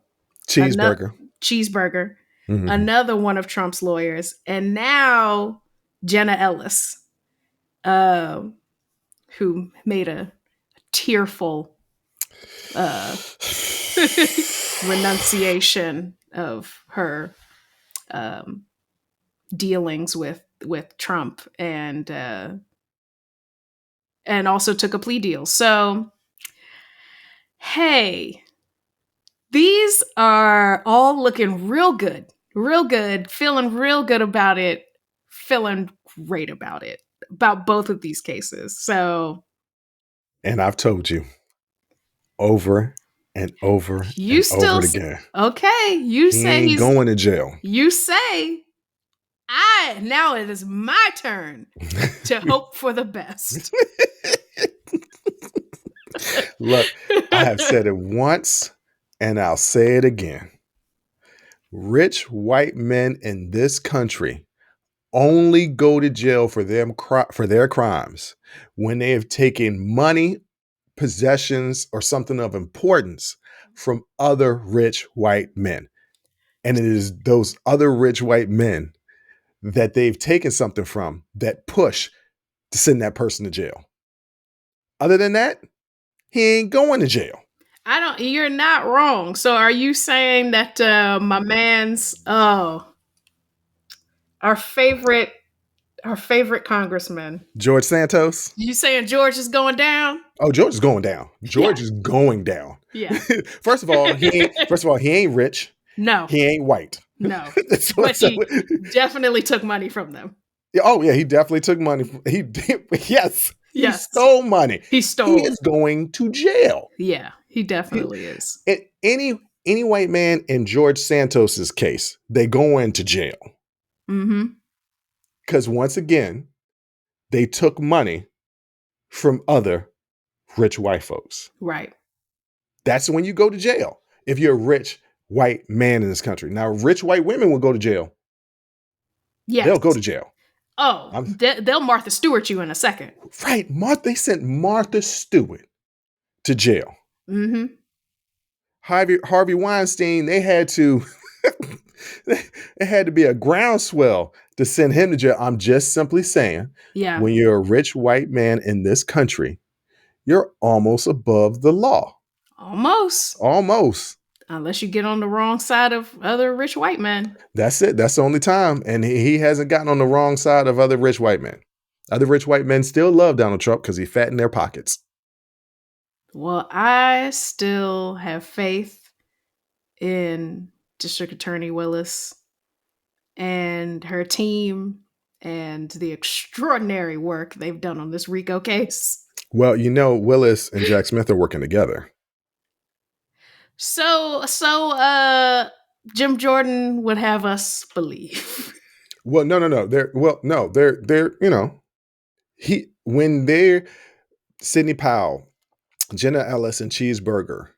Cheeseburger. Cheeseburger, Mhm. another one of Trump's lawyers, and now Jenna Ellis, who made a tearful renunciation of her dealings with Trump, and also took a plea deal. So, hey, these are all looking real good, feeling real good about it, feeling great about it, about both of these cases. So, and I've told you over and over you and still over again. Okay? You He say ain't going to jail. You say now it is my turn to hope for the best. Look, I have said it once and I'll say it again. Rich white men in this country only go to jail for their crimes when they have taken money, possessions, or something of importance from other rich white men. And it is those other rich white men that they've taken something from that push to send that person to jail. Other than that, he ain't going to jail. You're not wrong. So are you saying that my man's our favorite congressman, George Santos? you saying George is going down? Oh, George is going down. George Yeah. is going down. Yeah. First of all, he ain't rich. No. He ain't white. No. So- But so- he definitely took money from them. oh yeah, he definitely took money. He did. Yes, he Yes. stole money. He stole. He is going to jail. Yeah, he definitely is. Any white man in George Santos's case, they go into jail Mm-hmm. because once again, they took money from other rich white folks. Right. That's when you go to jail. If you're a rich white man in this country. Now, rich white women will go to jail. Yes. They'll go to jail. Oh, they'll Martha Stewart you in a second. Right. They sent Martha Stewart to jail. Mm-hmm. Harvey Weinstein, they had to it had to be a groundswell to send him to jail. I'm just simply saying, Yeah. when you're a rich white man in this country, you're almost above the law. Almost. Unless you get on the wrong side of other rich white men. That's it. That's the only time. And he hasn't gotten on the wrong side of other rich white men. Other rich white men still love Donald Trump because he fattened their pockets. Well, I still have faith in District Attorney Willis and her team and the extraordinary work they've done on this RICO case. Well, Willis and Jack Smith are working together. So Jim Jordan would have us believe. Well, no. They're Sidney Powell, Jenna Ellis, and Cheeseburger,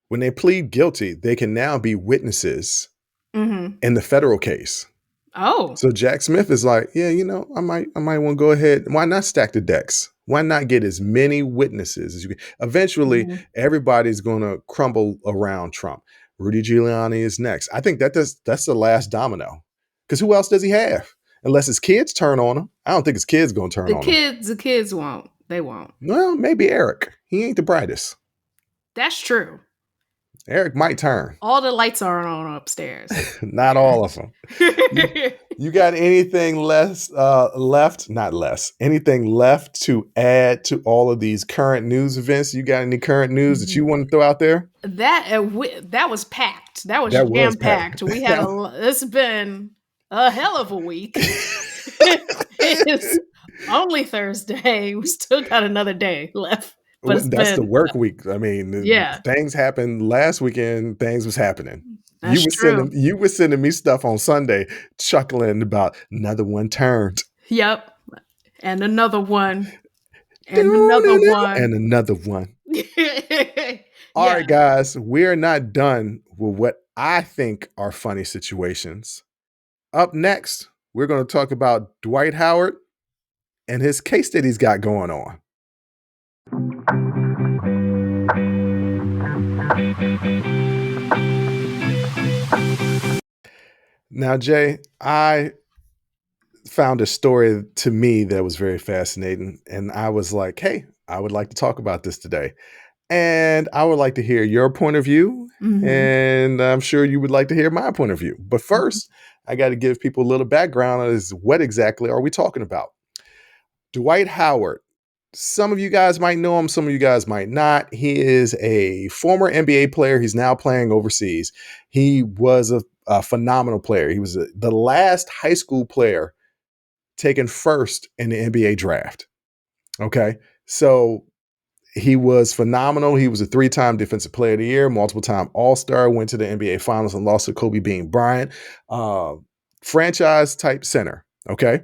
when they plead guilty, they can now be witnesses in the federal case. Oh. So Jack Smith is like, yeah, I might want to go ahead. Why not stack the decks? Why not get as many witnesses as you can? Eventually, everybody's going to crumble around Trump. Rudy Giuliani is next. I think that's the last domino. Because who else does he have? Unless his kids turn on him. I don't think his kids going to turn on him. The kids won't. They won't. Well, maybe Eric. He ain't the brightest. That's true. Eric might turn. All the lights aren't on upstairs. Not all of them. You got anything anything left to add to all of these current news events? You got any current news that you want to throw out there? That was packed. That was jam packed. We had it's been a hell of a week. It's only Thursday. We still got another day left. But that's the work week. I mean, things happened last weekend. Things was happening. That's true. You were sending me stuff on Sunday, chuckling about another one turned. Yep, and another one, and another one, and another one. All right, guys, we're not done with what I think are funny situations. Up next, we're going to talk about Dwight Howard and his case that he's got going on. Now, Jay, I found a story to me that was very fascinating, and I was like, hey, I would like to talk about this today. And I would like to hear your point of view, and I'm sure you would like to hear my point of view. But first, I got to give people a little background as what exactly are we talking about. Dwight Howard. Some of you guys might know him. Some of you guys might not. He is a former NBA player. He's now playing overseas. He was a phenomenal player. He was the last high school player taken first in the NBA draft. Okay. So he was phenomenal. He was a 3-time Defensive Player of the Year, multiple-time All-Star, went to the NBA Finals and lost to Kobe Bean Bryant. Franchise-type center. Okay.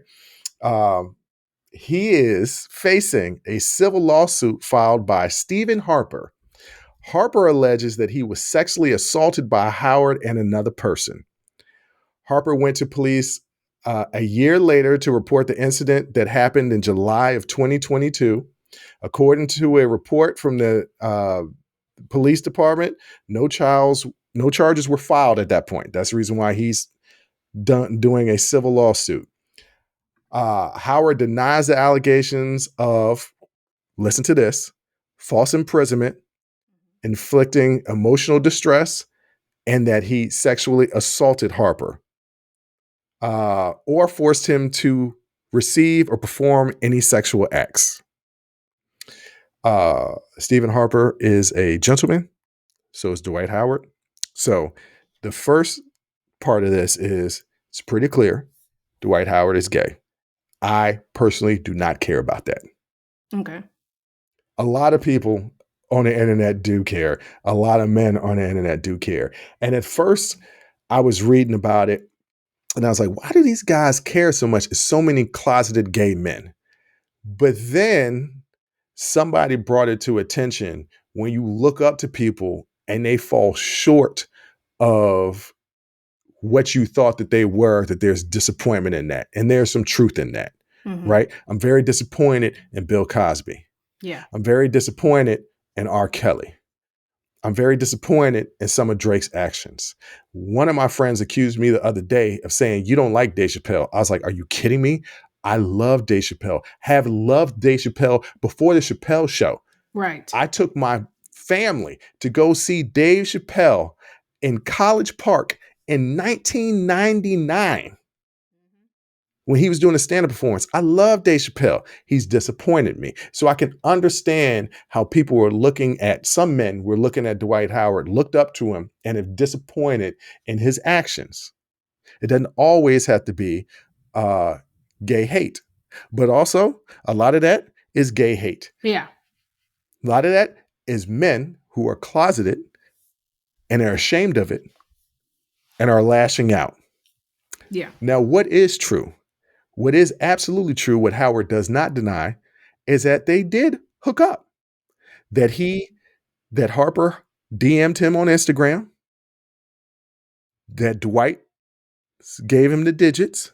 He is facing a civil lawsuit filed by Stephen Harper. Harper alleges that he was sexually assaulted by Howard and another person. Harper went to police a year later to report the incident that happened in July of 2022. According to a report from the police department, no charges were filed at that point. That's the reason why he's doing a civil lawsuit. Howard denies the allegations of, listen to this, false imprisonment, inflicting emotional distress, and that he sexually assaulted Harper or forced him to receive or perform any sexual acts. Stephen Harper is a gentleman, so is Dwight Howard. So the first part of this is, it's pretty clear, Dwight Howard is gay. I personally do not care about that. Okay. A lot of people on the internet do care. A lot of men on the internet do care. And at first, I was reading about it, and I was like, why do these guys care so much? It's so many closeted gay men. But then somebody brought it to attention when you look up to people and they fall short of what you thought that they were, that there's disappointment in that. And there's some truth in that, right? I'm very disappointed in Bill Cosby. Yeah. I'm very disappointed in R. Kelly. I'm very disappointed in some of Drake's actions. One of my friends accused me the other day of saying, you don't like Dave Chappelle. I was like, are you kidding me? I love Dave Chappelle, have loved Dave Chappelle before the Chappelle show. Right. I took my family to go see Dave Chappelle in College Park in 1999 when he was doing a stand-up performance. I love Dave Chappelle. He's disappointed me. So I can understand how people were looking at, some men were looking at Dwight Howard, looked up to him, and have disappointed in his actions. It doesn't always have to be gay hate, but also a lot of that is gay hate. Yeah. A lot of that is men who are closeted and are ashamed of it and are lashing out. Yeah. Now, what is true? What is absolutely true, what Howard does not deny, is that they did hook up. That Harper DM'd him on Instagram. That Dwight gave him the digits.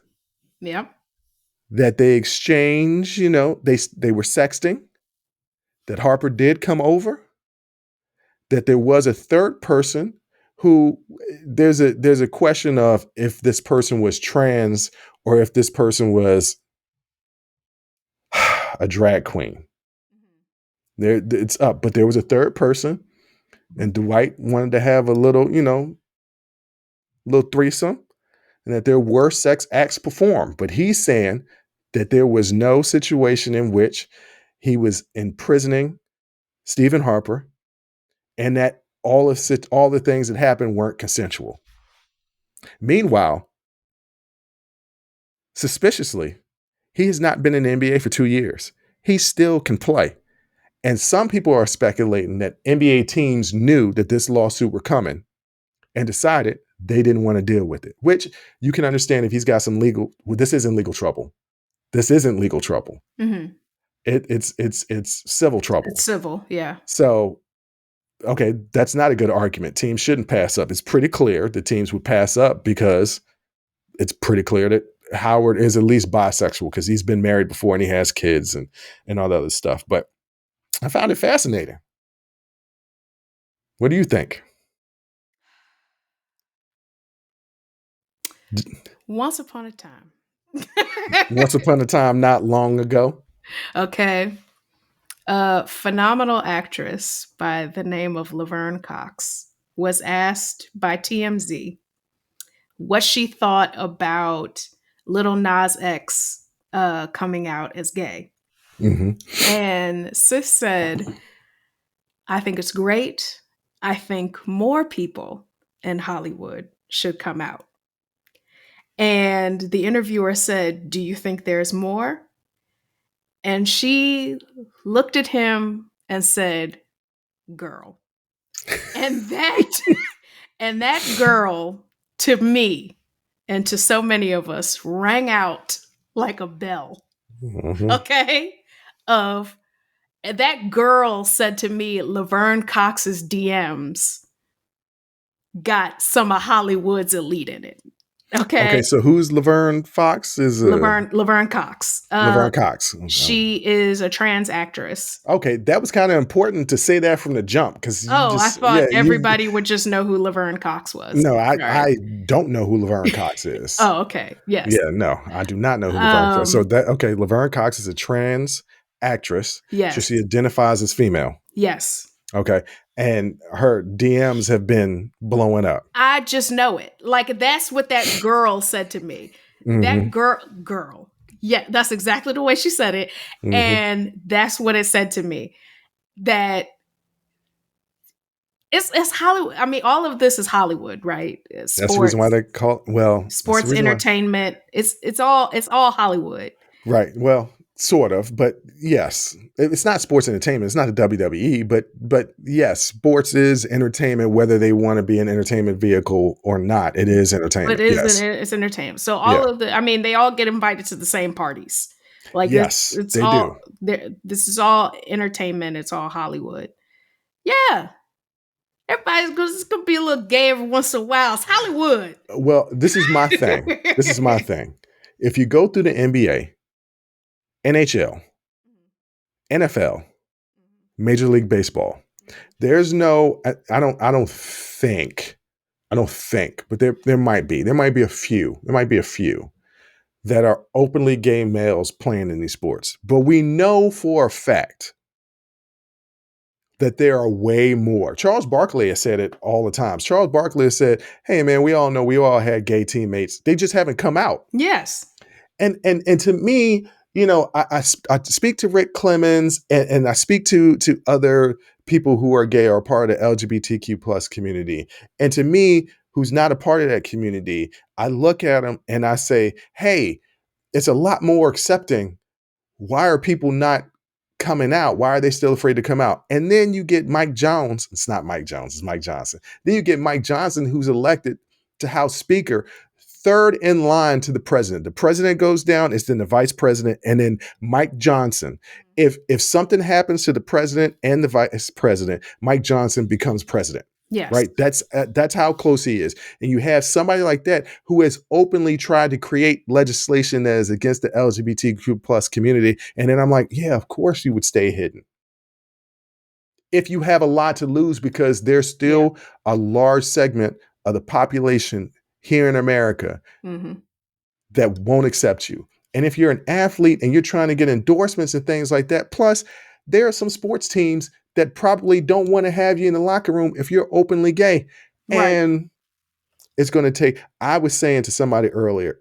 Yep. That they exchanged, they were sexting. That Harper did come over. That there was a third person who, there's a question of if this person was trans or if this person was a drag queen. It's up, but there was a third person, and Dwight wanted to have a little threesome, and that there were sex acts performed. But he's saying that there was no situation in which he was imprisoning Stephen Harper, and that all the things that happened weren't consensual. Meanwhile, suspiciously, he has not been in the NBA for 2 years. He still can play. And some people are speculating that NBA teams knew that this lawsuit were coming and decided they didn't want to deal with it, which you can understand if he's got some this isn't legal trouble. This isn't legal trouble. It's civil trouble. It's civil, yeah. So, okay, that's not a good argument. Teams shouldn't pass up. It's pretty clear that teams would pass up because it's pretty clear that Howard is at least bisexual because he's been married before and he has kids and all the other stuff. But I found it fascinating. What do you think? Once upon a time. Once upon a time, not long ago. Okay. A phenomenal actress by the name of Laverne Cox was asked by TMZ what she thought about Lil Nas X coming out as gay. And sis said, I think it's great. I think more people in Hollywood should come out. And the interviewer said, do you think there's more? And she looked at him and said, girl. And that girl, to me and to so many of us, rang out like a bell. Okay? Of that girl said to me, Laverne Cox's DMs got some of Hollywood's elite in it. Okay. Okay, so who's Laverne Fox? Is Laverne Cox. Laverne Cox. She is a trans actress. Okay, that was kind of important to say that from the jump because you Oh, I just thought everybody would just know who Laverne Cox was. no, All right. I don't know who Laverne Cox is. Oh, okay. Yes. Yeah, no, I do not know who Laverne Cox is. So that okay, Laverne Cox is a trans actress. Yes. So she identifies as female. Yes. Okay. And her DMs have been blowing up. I just know it. Like, that's what that girl said to me. That girl. Yeah, that's exactly the way she said it. And that's what it said to me. That it's Hollywood. I mean, all of this is Hollywood, right? Sports, that's the reason why they call sports entertainment. It's all Hollywood. Right. Well, sort of, but yes, it's not sports entertainment. It's not the WWE, but yes, sports is entertainment, whether they want to be an entertainment vehicle or not. It is entertainment. But it's entertainment. So all of I mean, they all get invited to the same parties. Like, yes, it's they all, do. This is all entertainment. It's all Hollywood. Yeah. Everybody's just gonna be a little gay every once in a while. It's Hollywood. Well, this is my thing. This is my thing. If you go through the NBA, NHL, NFL, Major League Baseball, there's no, I don't think, but there might be a few that are openly gay males playing in these sports. But we know for a fact that there are way more. Charles Barkley has said it all the time. Charles Barkley has said, hey man, we all know we all had gay teammates. They just haven't come out. Yes. And to me, you know, I speak to Rick Clemens and I speak to other people who are gay or part of the LGBTQ plus community. And to me, who's not a part of that community, I look at them and I say, hey, it's a lot more accepting. Why are people not coming out? Why are they still afraid to come out? And then you get Mike Jones. It's not Mike Jones, it's Mike Johnson. Then you get Mike Johnson, who's elected to House Speaker, third in line to the president. The president goes down, it's then the vice president, and then Mike Johnson. If something happens to the president and the vice president, Mike Johnson becomes president. Yes. Right. That's how close he is. And you have somebody like that who has openly tried to create legislation that is against the LGBTQ plus community. And then I'm like, yeah, of course you would stay hidden. If you have a lot to lose, because there's still a large segment of the population here in America that won't accept you. And if you're an athlete and you're trying to get endorsements and things like that, plus there are some sports teams that probably don't want to have you in the locker room if you're openly gay. Right. And it's going to take, I was saying to somebody earlier,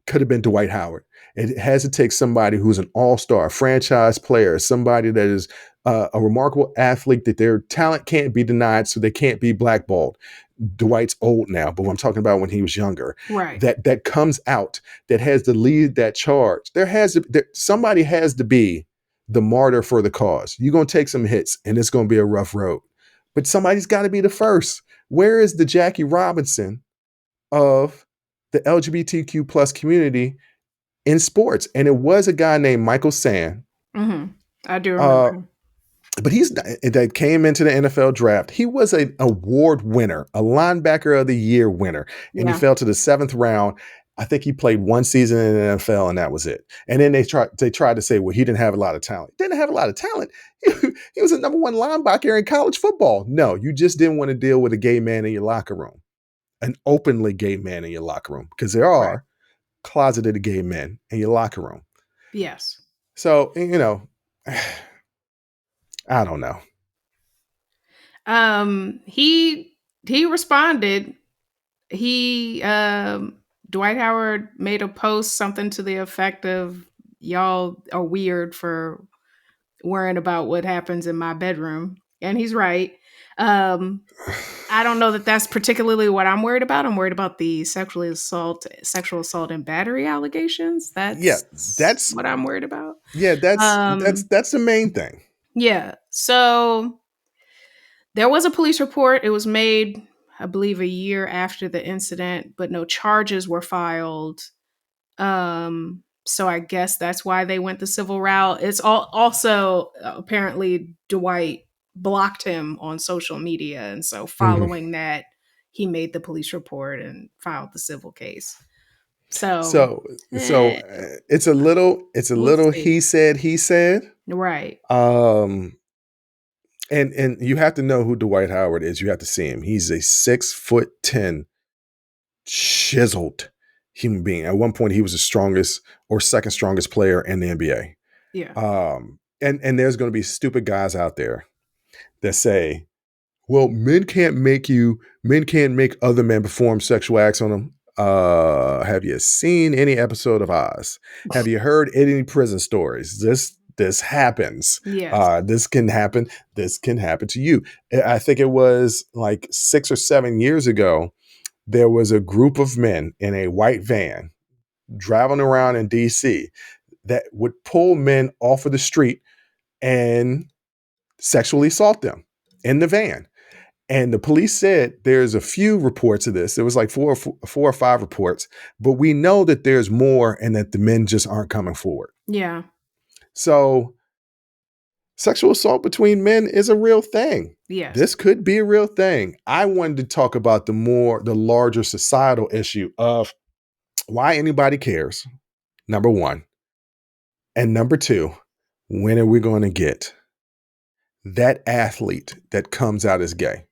could have been Dwight Howard. It has to take somebody who's an all-star franchise player, somebody that is a remarkable athlete, that their talent can't be denied, so they can't be blackballed. Dwight's old now, but I'm talking about when he was younger. Right. That comes out, that has to lead that charge. Somebody has to be the martyr for the cause. You're going to take some hits and it's going to be a rough road, but somebody's got to be the first. Where is the Jackie Robinson of the LGBTQ plus community in sports? And it was a guy named Michael Sand. I do remember. But that came into the NFL draft. He was an award winner, a linebacker of the year winner. And he fell to the 7th round. I think he played one season in the NFL and that was it. And then they tried to say, well, he didn't have a lot of talent. Didn't have a lot of talent. He was a number 1 linebacker in college football. No, you just didn't want to deal with a gay man in your locker room, an openly gay man in your locker room, because there are closeted gay men in your locker room. Yes. So, you know, I don't know. He responded. Dwight Howard made a post, something to the effect of, y'all are weird for worrying about what happens in my bedroom. And he's right. I don't know that that's particularly what I'm worried about. I'm worried about the sexual assault and battery allegations. That's what I'm worried about. Yeah, that's the main thing. Yeah. So there was a police report. It was made, I believe, a year after the incident, but no charges were filed. So I guess that's why they went the civil route. It's also apparently Dwight blocked him on social media. And so Mhm. following that, he made the police report and filed the civil case. So, So eh, it's a we'll little see. he said. Right. Um, and you have to know who Dwight Howard is. You have to see him. He's a 6'10" chiseled human being. At one point, he was the strongest or second strongest player in the NBA. Yeah. And there's going to be stupid guys out there that say, well, men can't make other men perform sexual acts on them. Have you seen any episode of Oz? Have you heard any prison stories? This happens. Yes. This can happen. This can happen to you. I think it was like 6 or 7 years ago. There was a group of men in a white van driving around in DC that would pull men off of the street and sexually assault them in the van. And the police said there's a few reports of this. There was like four or five reports, but we know that there's more and that the men just aren't coming forward. Yeah. So sexual assault between men is a real thing. Yes. This could be a real thing. I wanted to talk about the larger societal issue of why anybody cares. Number one. And number two, when are we going to get that athlete that comes out as gay?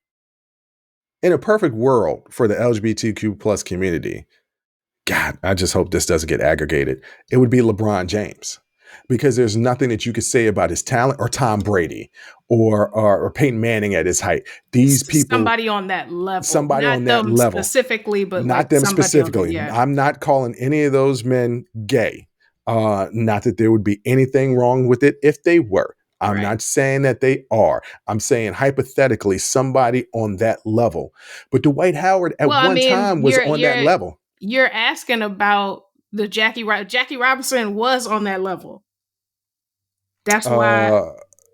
In a perfect world for the LGBTQ plus community, God, I just hope this doesn't get aggregated. It would be LeBron James, because there's nothing that you could say about his talent, or Tom Brady, or Peyton Manning at his height. These people, Somebody on that level, somebody not on that them level, specifically, but not like them somebody on the, specifically. yeah. I'm not calling any of those men gay. Not that there would be anything wrong with it if they were. I'm Right. not saying that they are. I'm saying hypothetically somebody on that level. But Dwight Howard at Well, I one mean, time was on that level. you're asking about the Jackie Robinson was on that level. That's why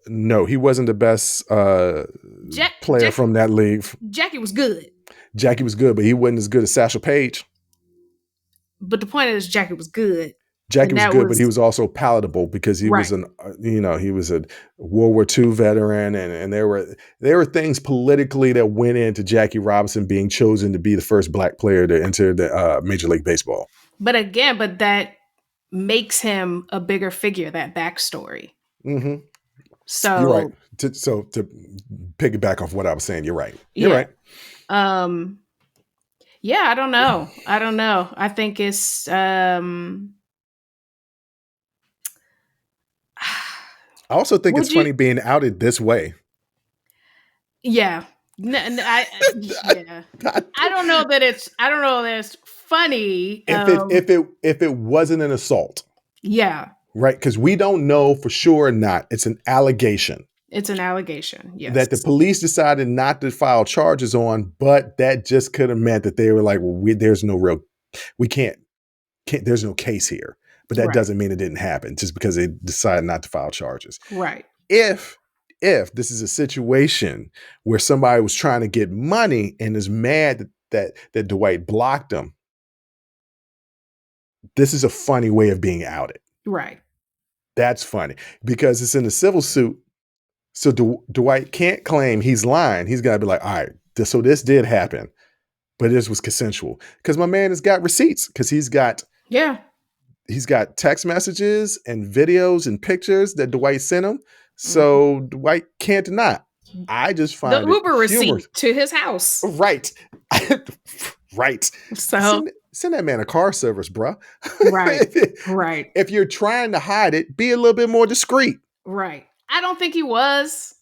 No, he wasn't the best player from that league. Jackie was good. Jackie was good, but he wasn't as good as Satchel Paige. But the point is, Jackie was good. Jackie And was that good, but he was was also palatable because he was right. he was a World War II veteran, and there were things politically that went into Jackie Robinson being chosen to be the first black player to enter the Major League Baseball. But again, that makes him a bigger figure, that backstory. Mm-hmm. So you're right. To piggyback off what I was saying, you're right. You're right. Yeah, I don't know. I think it's I also think it's funny being outed this way. Yeah. I don't know that it's funny. If it wasn't an assault. Yeah. Right? Because we don't know for sure or not. It's an allegation. It's an allegation, yes. That the police decided not to file charges on, but that just could have meant that they were like, well, there's no case here. But that doesn't mean it didn't happen just because they decided not to file charges. Right. If this is a situation where somebody was trying to get money and is mad that Dwight blocked them, this is a funny way of being outed. Right. That's funny because it's in a civil suit. So Dwight can't claim he's lying. He's got to be like, all right, so this did happen, but this was consensual. Because my man has got receipts because he's got text messages and videos and pictures that Dwight sent him. So Dwight can't deny. I just find the Uber receipt humorous. To his house. Right. Right. So send that man a car service, bro. Right. Right. If you're trying to hide it, be a little bit more discreet. Right. I don't think he was.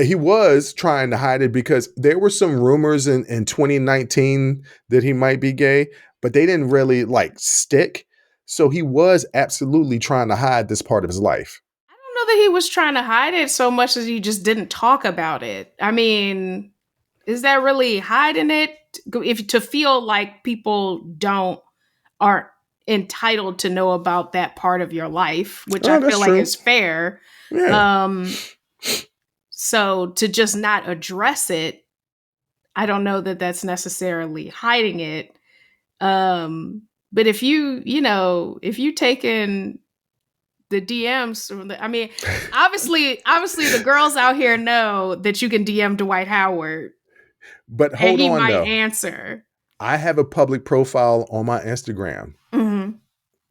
He was trying to hide it because there were some rumors in 2019 that he might be gay, but they didn't really stick. So he was absolutely trying to hide this part of his life. I don't know that he was trying to hide it so much as he just didn't talk about it. I mean, is that really hiding it? If to feel like people aren't entitled to know about that part of your life, which I feel like is fair. Yeah. So to just not address it, I don't know that that's necessarily hiding it. But if if you taken the DMs from I mean, obviously the girls out here know that you can DM Dwight Howard But and hold he on might though. answer. I have a public profile on my Instagram. Mhm.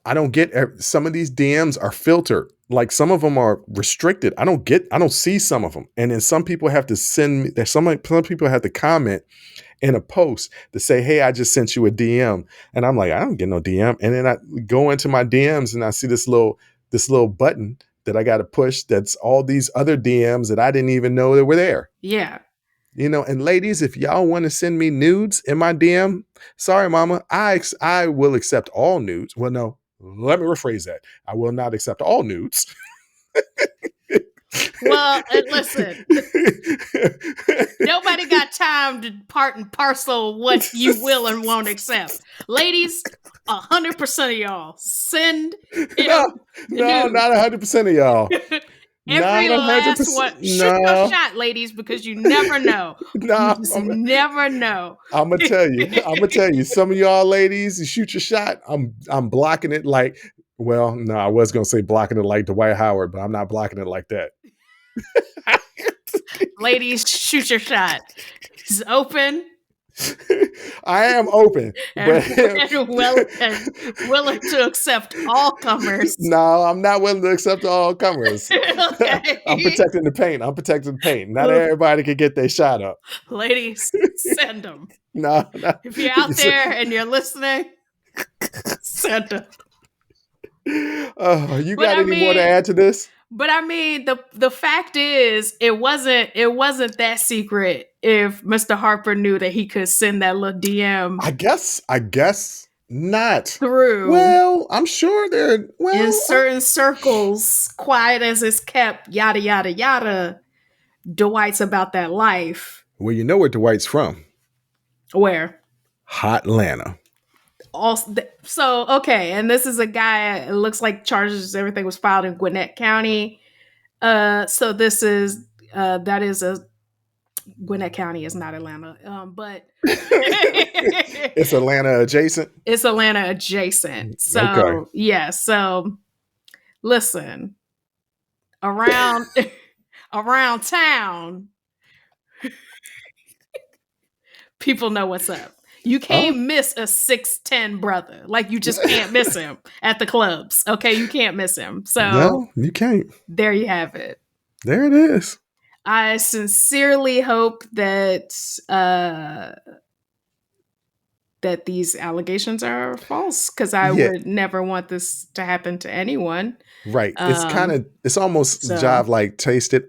I don't get some of these DMs are filtered. Like some of them are restricted. I don't see some of them. And then some people have to send me, there's some people have to comment in a post to say, "Hey, I just sent you a DM." And I'm like, I don't get no DM. And then I go into my DMs and I see this little button that I got to push that's all these other DMs that I didn't even know that were there. Yeah. And ladies, if y'all want to send me nudes in my DM, sorry, mama, I will accept all nudes. Well, no, let me rephrase that. I will not accept all nudes. Well, listen, nobody got time to part and parcel what you will and won't accept. Ladies, 100% of y'all send him No, the no, news. not 100% of y'all. Not Every last 100%. one. Shoot your No, shot, ladies, because you never know. You no. just never know. I'm gonna tell you. I'm gonna tell you. Some of y'all ladies, you shoot your shot. I'm blocking it like. Well, no, I was gonna say blocking it like Dwight Howard, but I'm not blocking it like that. Ladies, shoot your shot. He's open I am open, and, but willing to accept all comers. no, I'm not willing to accept all comers. I'm Okay. protecting the paint. I'm protecting the paint. Not everybody can get their shot up. Ladies, send them. No, no. If you're out there and you're listening, send them. Oh, you But got I any more to mean, add to this? the fact is, it wasn't that secret if Mr. Harper knew that he could send that little DM I guess not. through Well, I'm sure they're in well. certain circles, quiet as it's kept, yada yada yada. Dwight's about that life. Well, you know where Dwight's from. Where? Hot Atlanta. Also, so okay, and this is a guy. It looks like charges everything was filed in Gwinnett County. So this is that is a Gwinnett County is not Atlanta, but It's Atlanta adjacent. it's Atlanta adjacent. Okay. So yeah, so listen, around around town, people know what's up. You Oh, can't miss a 6'10" brother. Like you just can't miss him at the clubs. Okay, you can't miss him. So no, you can't. there you have it. There it is. I sincerely hope that that these allegations are false because I Yeah, would never want this to happen to anyone. right. Um, It's almost so jive like taste it.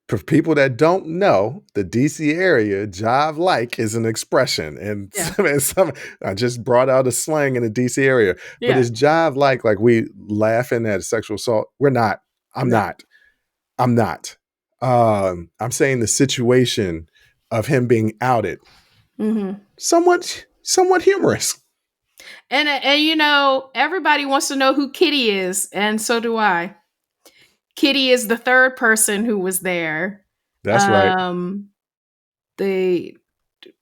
For people that don't know, the DC area, jive like is an expression. And yeah, I just brought out a slang in the DC area, but yeah, it's jive like we laughing at sexual assault. We're not. I'm no. not. I'm not. I'm saying the situation of him being outed, Hmm. somewhat humorous. And everybody wants to know who Kitty is, and so do I. Kitty is the third person who was there. That's right. Um, the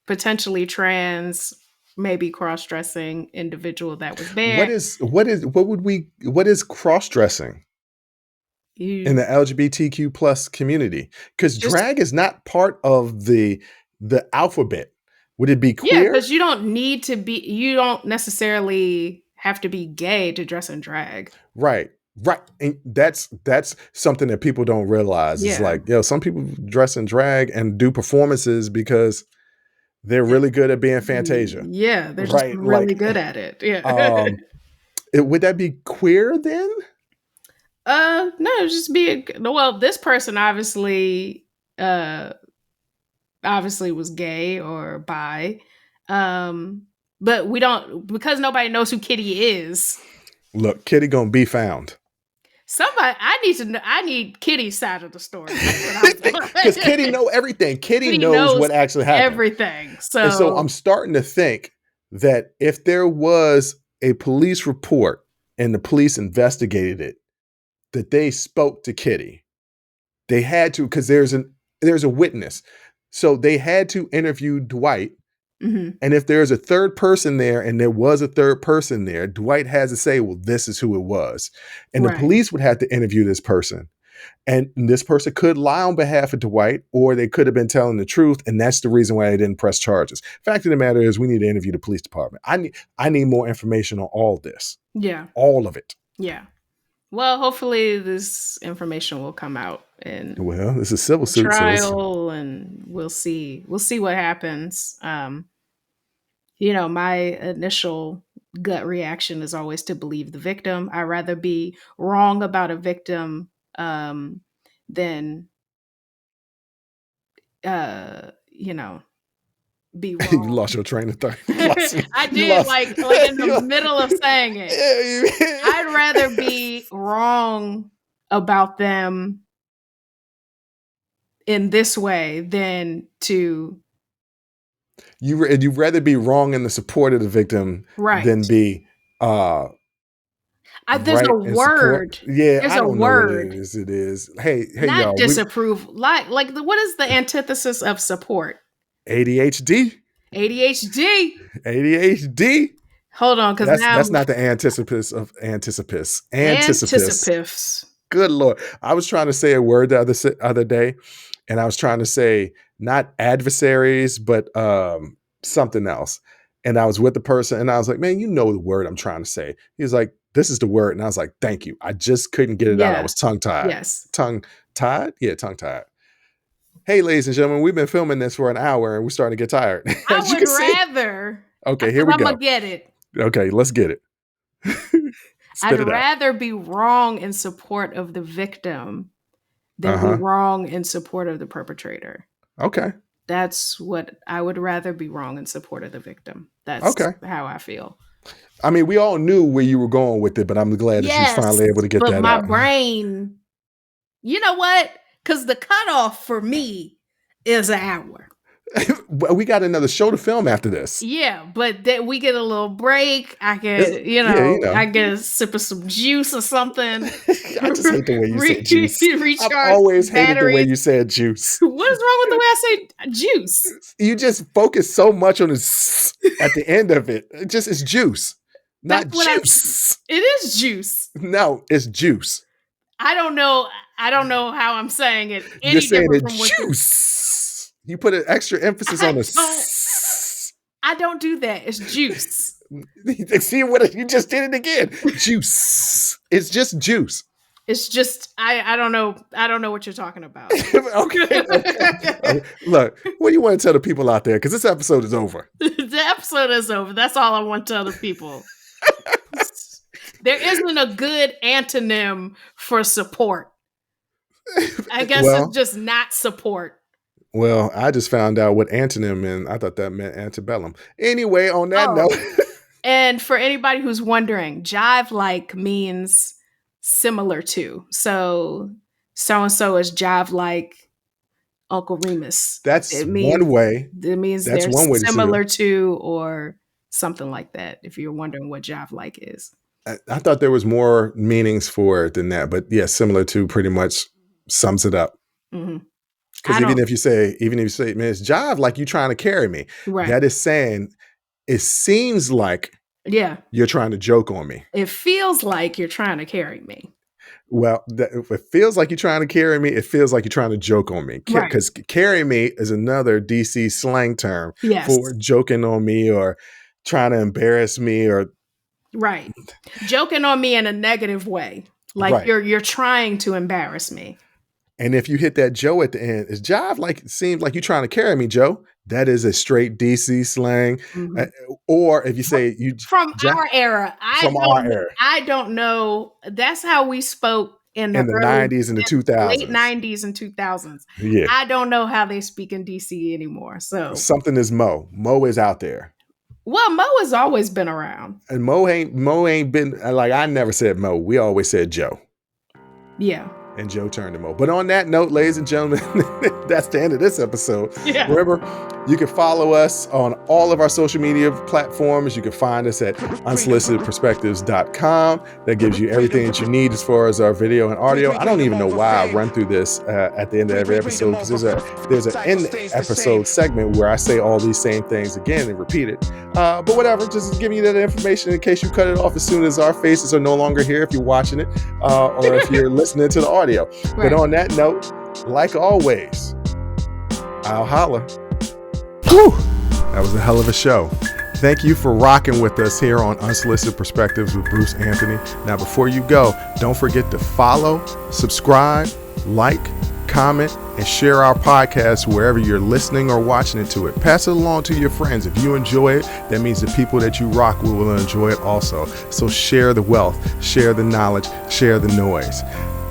potentially trans, maybe cross-dressing individual that was there. What is cross dressing in You the LGBTQ plus community? Because just drag is not part of the alphabet. Would it be Yeah, queer? because you don't necessarily have to be gay to dress in drag. Right. Right. And that's something that people don't realize. It's Yeah. like, some people dress in drag and do performances because they're really good at being Fantasia. Yeah, they're just Right. really Like, good at it. Yeah. um, would that be queer then? No, just well, this person uh obviously was gay or bi. But we don't because nobody knows who Kitty is. Look, Kitty gonna be found. I need Kitty's side of the story. That's what I'm Because Kitty know everything. Kitty Kitty knows knows what actually happened. everything. And so I'm So starting to think that if there was a police report and the police investigated it, that they spoke to Kitty. They had to, because there's a witness. So they had to interview Dwight Mhm. And if there's a third person there, and there was a third person there, Dwight has to say, well, this is who it was. And the Right. police would have to interview this person. And this person could lie on behalf of Dwight, or they could have been telling the truth. And that's the reason why they didn't press charges. Fact of the matter is, we need to interview the police department. I need more information on all this. Yeah. All of it. Yeah. Well, hopefully this information will come out in Well, this is a civil the suit, so trial, and we'll see. We'll see what happens. My initial gut reaction is always to believe the victim. I'd rather be wrong about a victim than be you wrong. lost your train of thought. I did, like in the middle of saying it. I'd rather be wrong about them in this way than to You'd rather be wrong in the support of the victim than be there's right a in support. word. Yeah, There's I a don't know what word. it is. It is. Hey, Not y'all. disapprove. What is the antithesis of support? ADHD. ADHD. ADHD. Hold on, because now That's not the anticipus of anticipus. anticipus. Good Lord. I was trying to say a word the other day, and I was trying to say not adversaries, but something else. And I was with the person, and I was like, man, you know the word I'm trying to say. He was like, this is the word. And I was like, thank you. I just couldn't get it out. I was tongue-tied. Yes. Tongue-tied? Yeah, tongue-tied. Hey, ladies and gentlemen, we've been filming this for an hour, and we're starting to get tired. I would rather. Okay, here we go. I'm going to get it. Okay, let's get it. I'd rather be wrong in support of the victim than be wrong in support of the perpetrator. Okay. That's what I would rather be wrong in support of the victim. That's how I feel. I mean, we all knew where you were going with it, but I'm glad that you're finally able to get that out. But my brain, you know what? Because the cutoff for me is an hour. We got another show to film after this. Yeah, but we get a little break. I get, I get a sip of some juice or something. I just hate the way you say juice. I've always hated the way you said juice. What is wrong with the way I say juice? You just focus so much on the at the end of it. It's juice, not juice. It is juice. No, it's juice. I don't know how I'm saying it. You're saying it juice. You put an extra emphasis on the I don't do that. It's juice. See what you just did it again. Juice. It's just juice. It's just I don't know. I don't know what you're talking about. Okay. Look, what do you want to tell the people out there? Because this episode is over. The episode is over. That's all I want to tell the people. There isn't a good antonym for support. I guess it's just not support. Well, I just found out what antonym meant. I thought that meant antebellum. Anyway, on that note. And for anybody who's wondering, jive-like means similar to. So-and-so is jive-like Uncle Remus. That's one way. It means that's they're one way similar to or something like that, if you're wondering what jive-like is. I thought there was more meanings for it than that. But yeah, similar to pretty much sums it up. Mm-hmm. Because even if you say, man, it's jive like you trying to carry me. Right. That is saying it seems like you're trying to joke on me. It feels like you're trying to carry me. Well, if it feels like you're trying to carry me, it feels like you're trying to joke on me. Because carry me is another DC slang term for joking on me or trying to embarrass me or joking on me in a negative way. Like you're trying to embarrass me. And if you hit that Joe at the end, it's jive like it seems like you're trying to carry me, Joe. That is a straight DC slang. Mm-hmm. Or if you say you from our era, I don't know. That's how we spoke in the 90s and the 2000s, late 90s and 2000s. Yeah, I don't know how they speak in DC anymore. So something is Mo. Mo is out there. Well, Mo has always been around, and Mo ain't been like I never said Mo. We always said Joe. Yeah. and Joe turned him over. But on that note, ladies and gentlemen, that's the end of this episode. Yeah. Remember, you can follow us on all of our social media platforms. You can find us at unsolicitedperspectives.com. That gives you everything that you need as far as our video and audio. I don't even know why I run through this at the end of every episode, because there's an end episode segment where I say all these same things again and repeat it. But whatever, just giving you that information in case you cut it off as soon as our faces are no longer here, if you're watching it or if you're listening to the audio. Right. But on that note, like always, I'll holla. Whew, that was a hell of a show. Thank you for rocking with us here on Unsolicited Perspectives with Bruce Anthony. Now, before you go, don't forget to follow, subscribe, like, comment, and share our podcast wherever you're listening or watching it to it. Pass it along to your friends. If you enjoy it, that means the people that you rock with will enjoy it also. So share the wealth, share the knowledge, share the noise.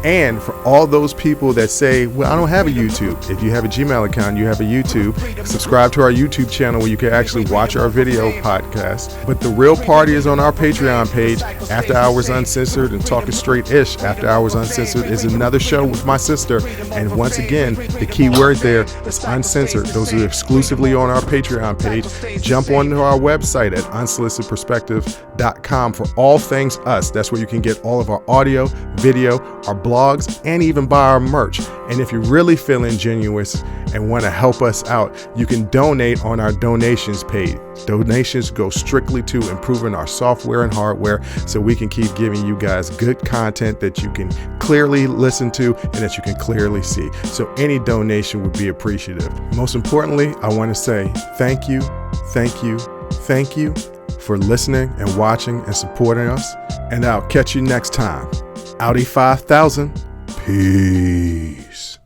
And for all those people that say, well, I don't have a YouTube. If you have a Gmail account, you have a YouTube. Subscribe to our YouTube channel where you can actually watch our video podcast. But the real party is on our Patreon page, After Hours Uncensored and Talking Straight-ish. After Hours Uncensored is another show with my sister. And once again, the key word there is uncensored. Those are exclusively on our Patreon page. Jump onto our website at unsolicitedperspectives.com for all things us. That's where you can get all of our audio, video, our blogs, and even buy our merch. And if you're really feeling generous and want to help us out, you can donate on our donations page. Donations go strictly to improving our software and hardware so we can keep giving you guys good content that you can clearly listen to and that you can clearly see. So any donation would be appreciative. Most importantly, I want to say thank you for listening and watching and supporting us. And I'll catch you next time. Audi 5000. Peace.